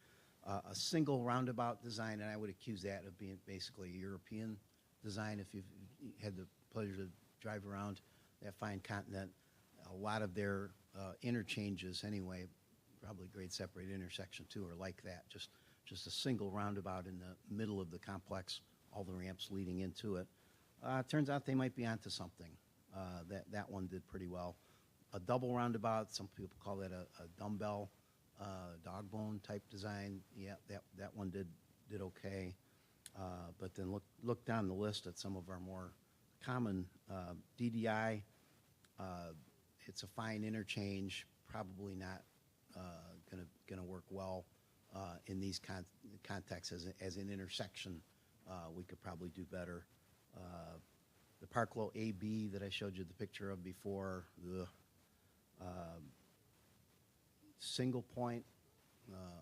A single roundabout design, and I would accuse that of being basically a European design. If you've had the pleasure to drive around that fine continent, a lot of their interchanges anyway, probably grade separated intersection too, are like that. Just a single roundabout in the middle of the complex, all the ramps leading into it. Turns out they might be onto something. That one did pretty well. A double roundabout, some people call that a dumbbell, dog bone type design. Yeah, that one did okay. But then look down the list at some of our more common DDI. It's a fine interchange, probably not gonna work well in these contexts as an intersection. We could probably do better. The Parklow AB that I showed you the picture of before, single point.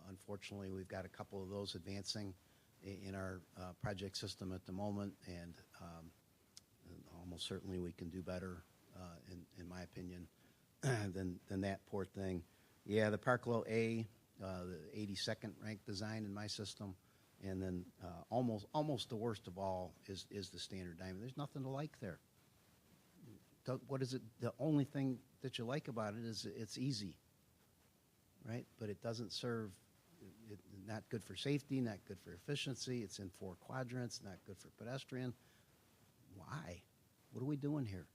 Unfortunately, we've got a couple of those advancing in our project system at the moment, and almost certainly we can do better, in my opinion, than that poor thing. Yeah, the Parklow A, the 82nd ranked design in my system, and then almost the worst of all is the standard diamond. There's nothing to like there. What is it? The only thing that you like about it is it's easy, right? But it doesn't serve. Not good for safety, not good for efficiency. It's in 4 quadrants, not good for pedestrian. Why? What are we doing here?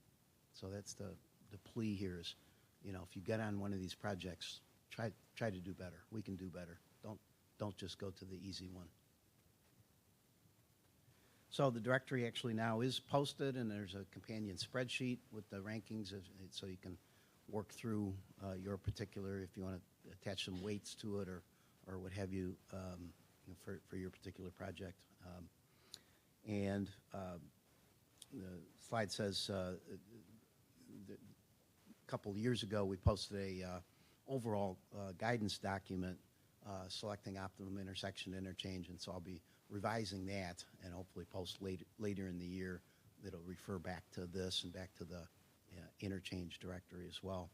So that's the plea here is, if you get on one of these projects, try to do better. We can do better. Don't just go to the easy one. So the directory actually now is posted, and there's a companion spreadsheet with the rankings, so you can work through your particular, if you want to attach some weights to it or what have you, for your particular project. And the slide says a couple of years ago we posted a overall guidance document selecting optimum intersection interchange, and so I'll be revising that and hopefully post later in the year that'll refer back to this and back to the interchange directory as well.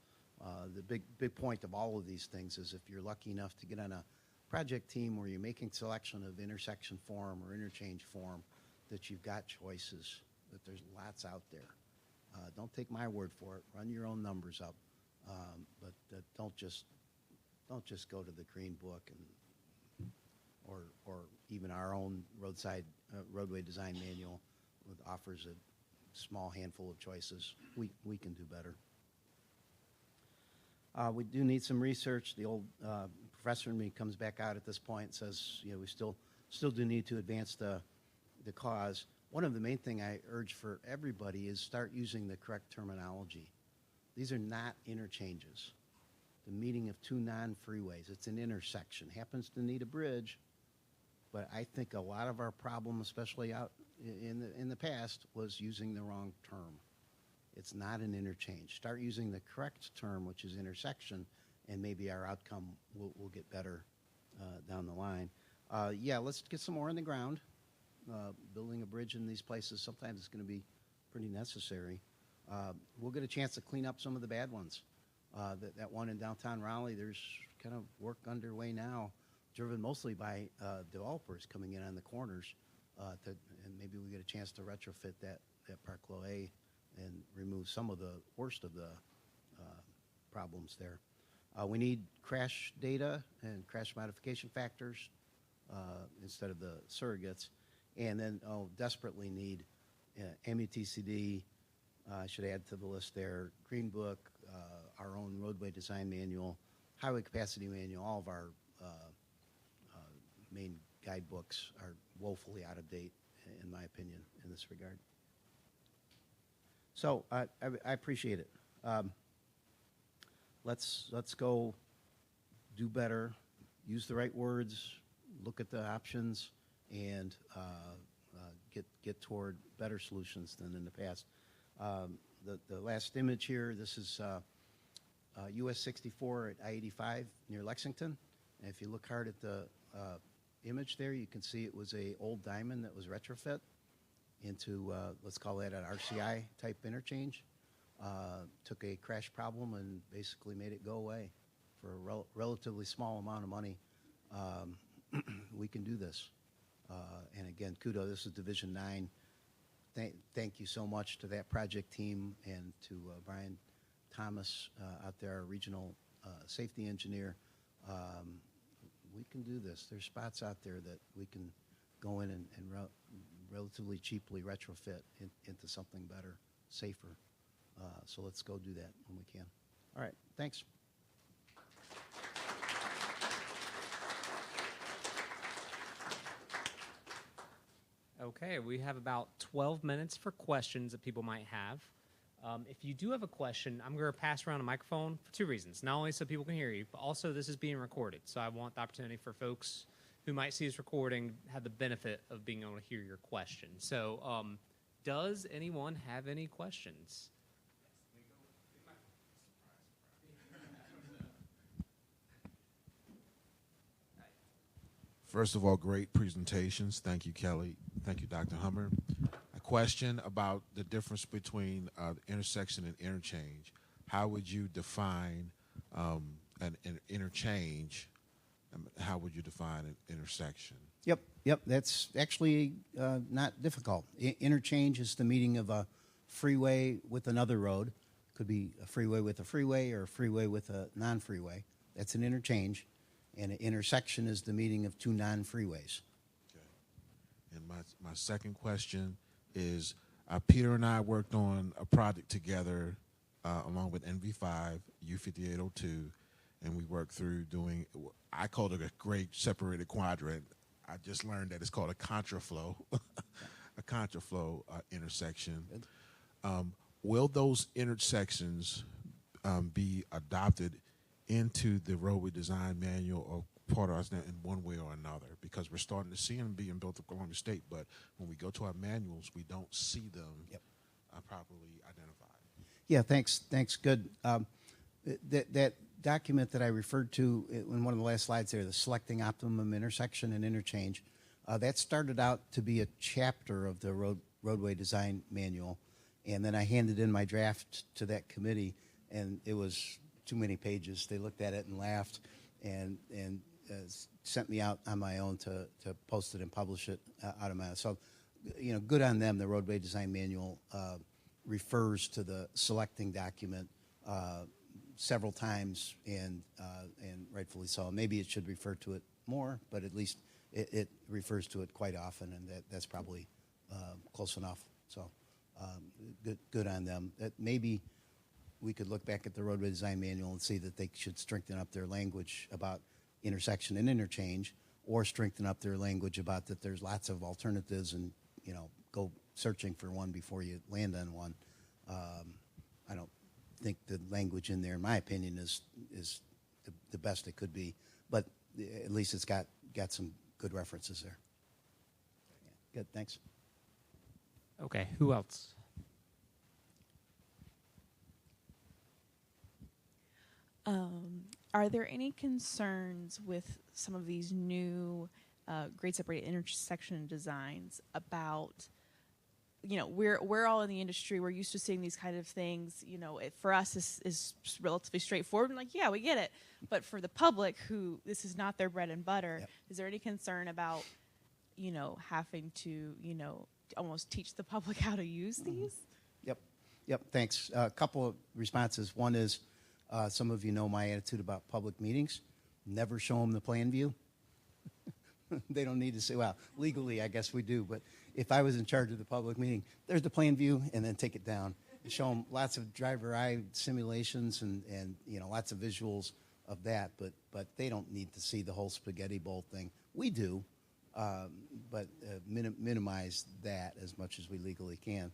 The big point of all of these things is if you're lucky enough to get on a project team where you're making selection of intersection form or interchange form, that you've got choices, that there's lots out there. Don't take my word for it. Run your own numbers up, but don't just go to the Green Book and or even our own roadway design manual, that offers a small handful of choices. We can do better. We do need some research. The old professor in me comes back out at this point and says, we still do need to advance the cause. One of the main thing I urge for everybody is start using the correct terminology. These are not interchanges. The meeting of two non-freeways. It's an intersection. Happens to need a bridge, but I think a lot of our problem, especially out in the past, was using the wrong term. It's not an interchange. Start using the correct term, which is intersection, and maybe our outcome will get better down the line. Let's get some more in the ground. Building a bridge in these places sometimes is going to be pretty necessary. We'll get a chance to clean up some of the bad ones. That one in downtown Raleigh, there's kind of work underway now, driven mostly by developers coming in on the corners, and maybe we get a chance to retrofit that Park Low A and remove some of the worst of the problems there. We need crash data and crash modification factors instead of the surrogates. And then desperately need MUTCD, I should add to the list there, Green Book, our own roadway design manual, highway capacity manual. All of our main guidebooks are woefully out of date, in my opinion, in this regard. So I appreciate it. Let's go do better, use the right words, look at the options, and get toward better solutions than in the past. The last image here, this is US 64 at I-85 near Lexington. And if you look hard at the image there, you can see it was a old diamond that was retrofit into, let's call that an RCI type interchange. Took a crash problem and basically made it go away for a relatively small amount of money. We can do this. And again, kudos, this is Division 9. Thank you so much to that project team and to Brian Thomas out there, our regional safety engineer. We can do this. There's spots out there that we can go in and relatively cheaply retrofit into something better, safer. So let's go do that when we can. All right, thanks. Okay, we have about 12 minutes for questions that people might have. If you do have a question, I'm going to pass around a microphone for two reasons. Not only so people can hear you, but also this is being recorded. So I want the opportunity for folks who might see this recording have the benefit of being able to hear your question. So does anyone have any questions? First of all, great presentations. Thank you, Kelly. Thank you, Dr. Hummer. A question about the difference between intersection and interchange. How would you define an interchange? How would you define an intersection? Yep. That's actually not difficult. Interchange is the meeting of a freeway with another road. Could be a freeway with a freeway or a freeway with a non-freeway. That's an interchange. And an intersection is the meeting of two non-freeways. Okay. And my second question is, Peter and I worked on a project together along with NV5, U5802, and we worked through doing, I called it a great separated quadrant. I just learned that it's called a contraflow, a contraflow intersection. Will those intersections be adopted into the roadway design manual or part of us in one way or another? Because we're starting to see them being built along the state, but when we go to our manuals, we don't see them properly identified. Yeah, thanks. Good. document that I referred to in one of the last slides there, the selecting optimum intersection and interchange, that started out to be a chapter of the roadway design manual. And then I handed in my draft to that committee, and it was too many pages. They looked at it and laughed and sent me out on my own to post it and publish it out of my own. So, good on them. The roadway design manual refers to the selecting document several times, and rightfully so. Maybe it should refer to it more, but at least it refers to it quite often, and that's probably close enough. So good on them. That maybe we could look back at the roadway design manual and see that they should strengthen up their language about intersection and interchange, or strengthen up their language about that there's lots of alternatives, and go searching for one before you land on one. I don't think the language in there, in my opinion, is the best it could be, but at least it's got some good references there. Yeah, good, thanks. Okay, who else? Are there any concerns with some of these new grade separated intersection designs about, we're all in the industry, we're used to seeing these kind of things, it, for us is relatively straightforward, and like, yeah, we get it. But for the public, who this is not their bread and butter, yep. Is there any concern about, having to, almost teach the public how to use these? Yep, thanks. A couple of responses. One is, some of you know my attitude about public meetings. Never show them the plan view. They don't need to say, well, legally I guess we do, but if I was in charge of the public meeting, there's the plan view, and then take it down. Show them lots of driver eye simulations and lots of visuals of that, but they don't need to see the whole spaghetti bowl thing. We do, but minimize that as much as we legally can.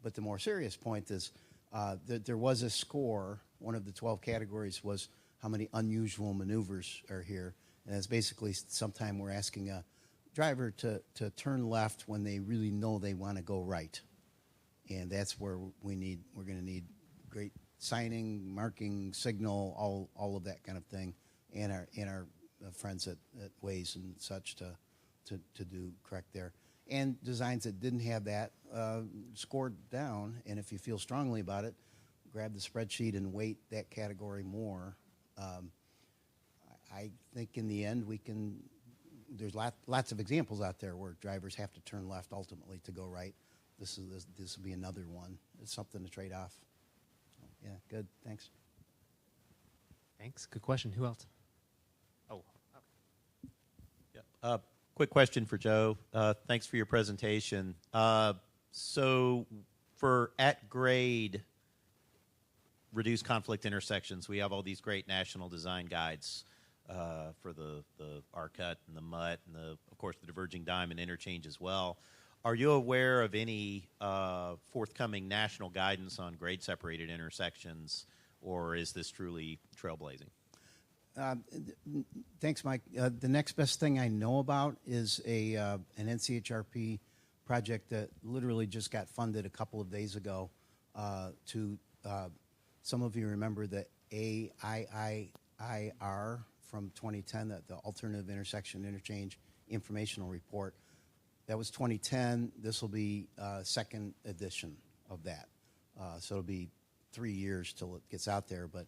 But the more serious point is that there was a score. One of the 12 categories was how many unusual maneuvers are here. And it's basically sometime we're asking a driver to turn left when they really know they want to go right. And that's where we're going to need great signing, marking, signal, all of that kind of thing, and our friends at Waze and such to do correct there. And designs that didn't have that scored down. And if you feel strongly about it, grab the spreadsheet and weight that category more. I think in the end there's lots of examples out there where drivers have to turn left ultimately to go right. This will be another one. It's something to trade off. So, yeah, good. Thanks. Thanks. Good question. Who else? Oh. Yep. Quick question for Joe. Thanks for your presentation. So for at-grade reduced conflict intersections, we have all these great national design guides for the R-cut and the MUT and, of course, the diverging diamond interchange as well. Are you aware of any forthcoming national guidance on grade-separated intersections, or is this truly trailblazing? Thanks, Mike. The next best thing I know about is an NCHRP project that literally just got funded a couple of days ago to some of you remember the AIIR from 2010, the Alternative Intersection Interchange Informational Report. That was 2010. This will be second edition of that. So it'll be 3 years till it gets out there, but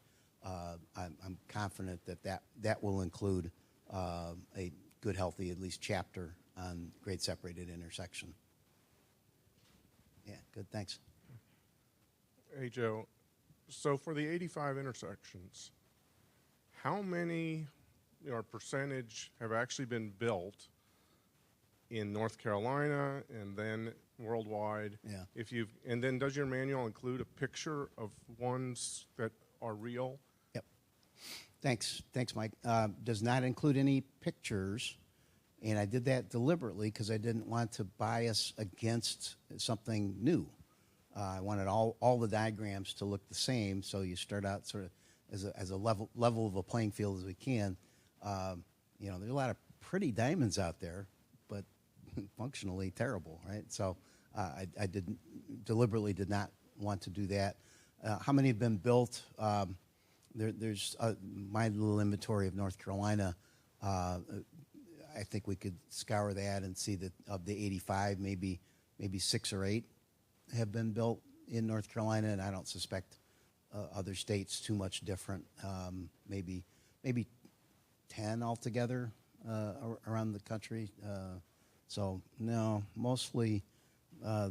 I'm confident that will include a good, healthy, at least chapter on grade separated intersection. Yeah, good, thanks. Hey, Joe. So for the 85 intersections, how many percentage have actually been built in North Carolina and then worldwide? Yeah. And then does your manual include a picture of ones that are real? Yep. Thanks, Mike. Does not include any pictures, and I did that deliberately because I didn't want to bias against something new. I wanted all the diagrams to look the same, so you start out sort of as a level of a playing field as we can. There's a lot of pretty diamonds out there, but functionally terrible, right? So I deliberately did not want to do that. How many have been built? There's my little inventory of North Carolina. I think we could scour that and see that of the 85, maybe 6 or 8 have been built in North Carolina, and I don't suspect other states too much different. Maybe 10 altogether around the country. So no, mostly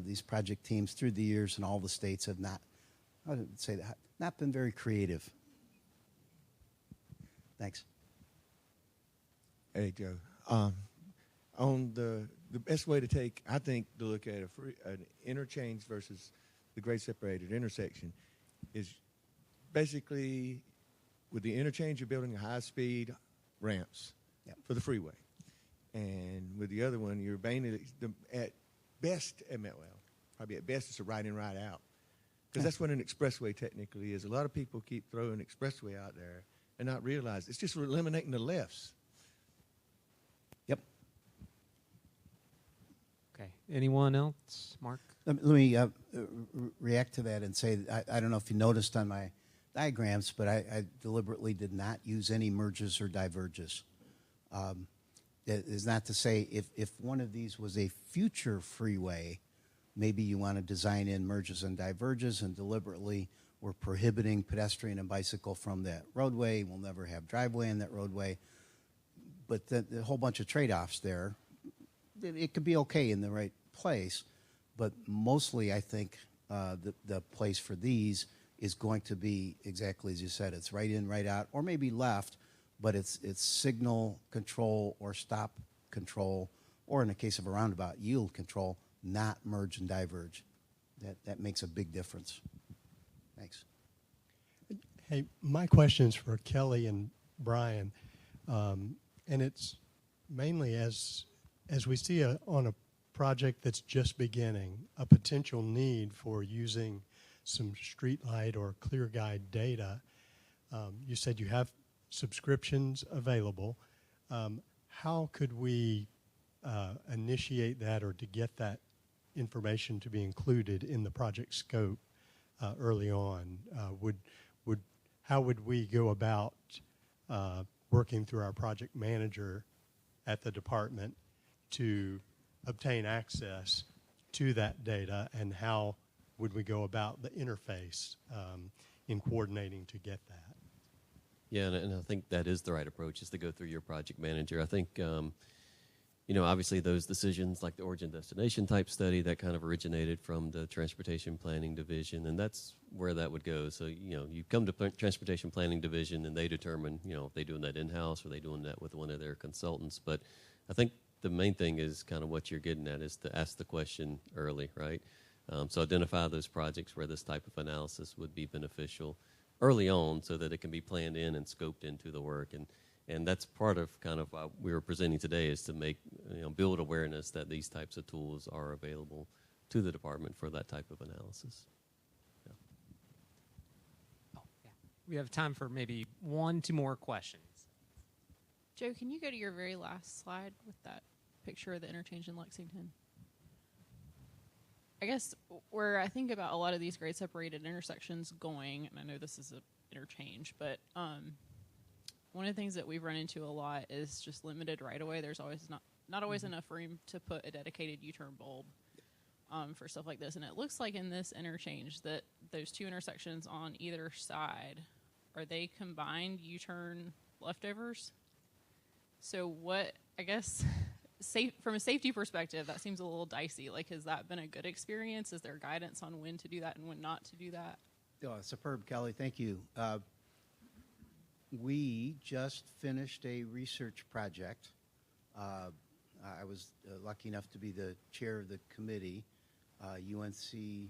these project teams through the years in all the states have not, I would say that, not been very creative. Thanks. Hey, Joe. On the best way to take, I think, to look at an interchange versus the grade separated intersection is basically with the interchange, you're building high-speed ramps for the freeway. And with the other one, you're mainly, at best, probably at best, it's a right in, right out. Because that's what an expressway technically is. A lot of people keep throwing expressway out there and not realize it's just eliminating the lefts. Yep. Okay. Anyone else? Mark? Let me react to that and say, I don't know if you noticed on my diagrams, but I deliberately did not use any merges or diverges. That is not to say if one of these was a future freeway, maybe you want to design in merges and diverges, and deliberately we're prohibiting pedestrian and bicycle from that roadway. We'll never have driveway in that roadway. But the whole bunch of trade-offs there, it could be okay in the right place, but mostly I think the place for these is going to be exactly as you said. It's right in, right out, or maybe left, but it's signal control or stop control, or in the case of a roundabout, yield control, not merge and diverge. That makes a big difference. Thanks. Hey, my question is for Kelly and Brian, and it's mainly as we see on a project that's just beginning, a potential need for using some streetlight or clear guide data. You said you have subscriptions available. How could we initiate that or to get that information to be included in the project scope early on? How would we go about working through our project manager at the department to obtain access to that data, and how would we go about the interface in coordinating to get that? Yeah, and I think that is the right approach, is to go through your project manager. I think, obviously those decisions like the origin destination type study, that kind of originated from the Transportation Planning Division, and that's where that would go. So, you come to Transportation Planning Division and they determine, if they're doing that in-house or they doing that with one of their consultants. But I think the main thing is kind of what you're getting at, is to ask the question early, right? So identify those projects where this type of analysis would be beneficial early on, so that it can be planned in and scoped into the work. And that's part of kind of what we were presenting today, is to make, build awareness that these types of tools are available to the department for that type of analysis. Yeah. Oh, yeah. We have time for maybe 1-2 more questions. Joe, can you go to your very last slide with that picture of the interchange in Lexington? I guess where I think about a lot of these grade separated intersections going, and I know this is an interchange, but one of the things that we've run into a lot is just limited right of way. There's always not always enough room to put a dedicated U-turn bulb for stuff like this. And it looks like in this interchange that those 2 intersections on either side, are they combined U-turn leftovers? So what, I guess, from a safety perspective, that seems a little dicey. Like, has that been a good experience? Is there guidance on when to do that and when not to do that? Oh, superb, Kelly. Thank you. We just finished a research project. I was lucky enough to be the chair of the committee. UNC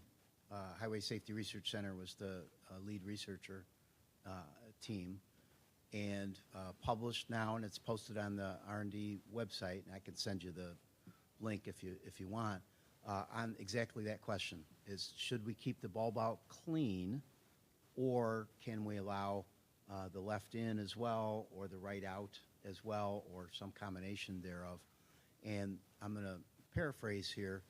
Highway Safety Research Center was the lead researcher team, and published now, and it's posted on the R&D website, and I can send you the link if you want, on exactly that question, is should we keep the bulb out clean, or can we allow the left in as well, or the right out as well, or some combination thereof. And I'm going to paraphrase here,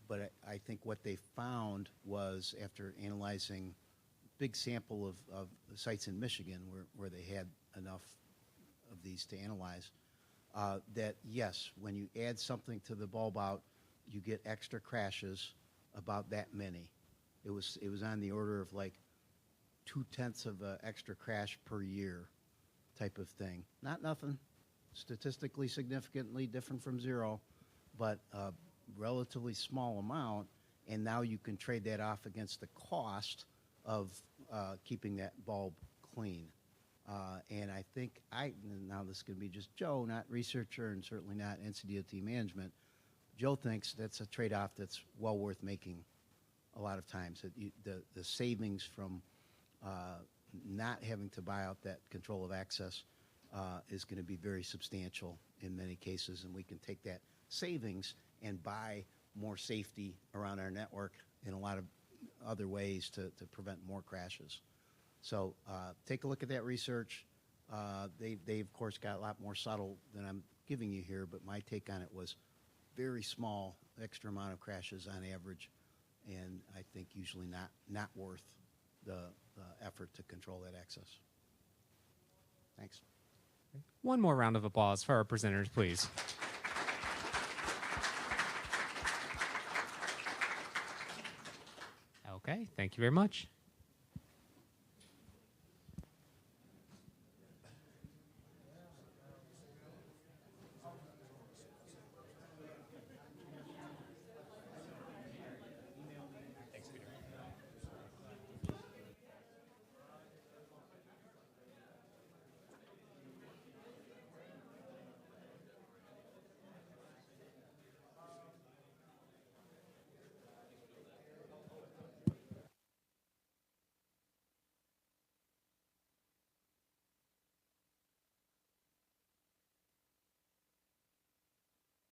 but I think what they found was, after analyzing big sample of sites in Michigan where they had enough of these to analyze, that yes, when you add something to the bulb out, you get extra crashes, about that many. It was on the order of like 0.2 of an extra crash per year type of thing. Not nothing statistically significantly different from zero, but a relatively small amount, and now you can trade that off against the cost of keeping that bulb clean. And I think now this is going to be just Joe, not researcher and certainly not NCDOT management. Joe thinks that's a trade-off that's well worth making a lot of times. The savings from not having to buy out that control of access is going to be very substantial in many cases, and we can take that savings and buy more safety around our network in a lot of other ways to prevent more crashes. So take a look at that research. They of course got a lot more subtle than I'm giving you here, but my take on it was very small extra amount of crashes on average, and I think usually not worth the effort to control that access. Thanks. One more round of applause for our presenters, please. Okay, thank you very much.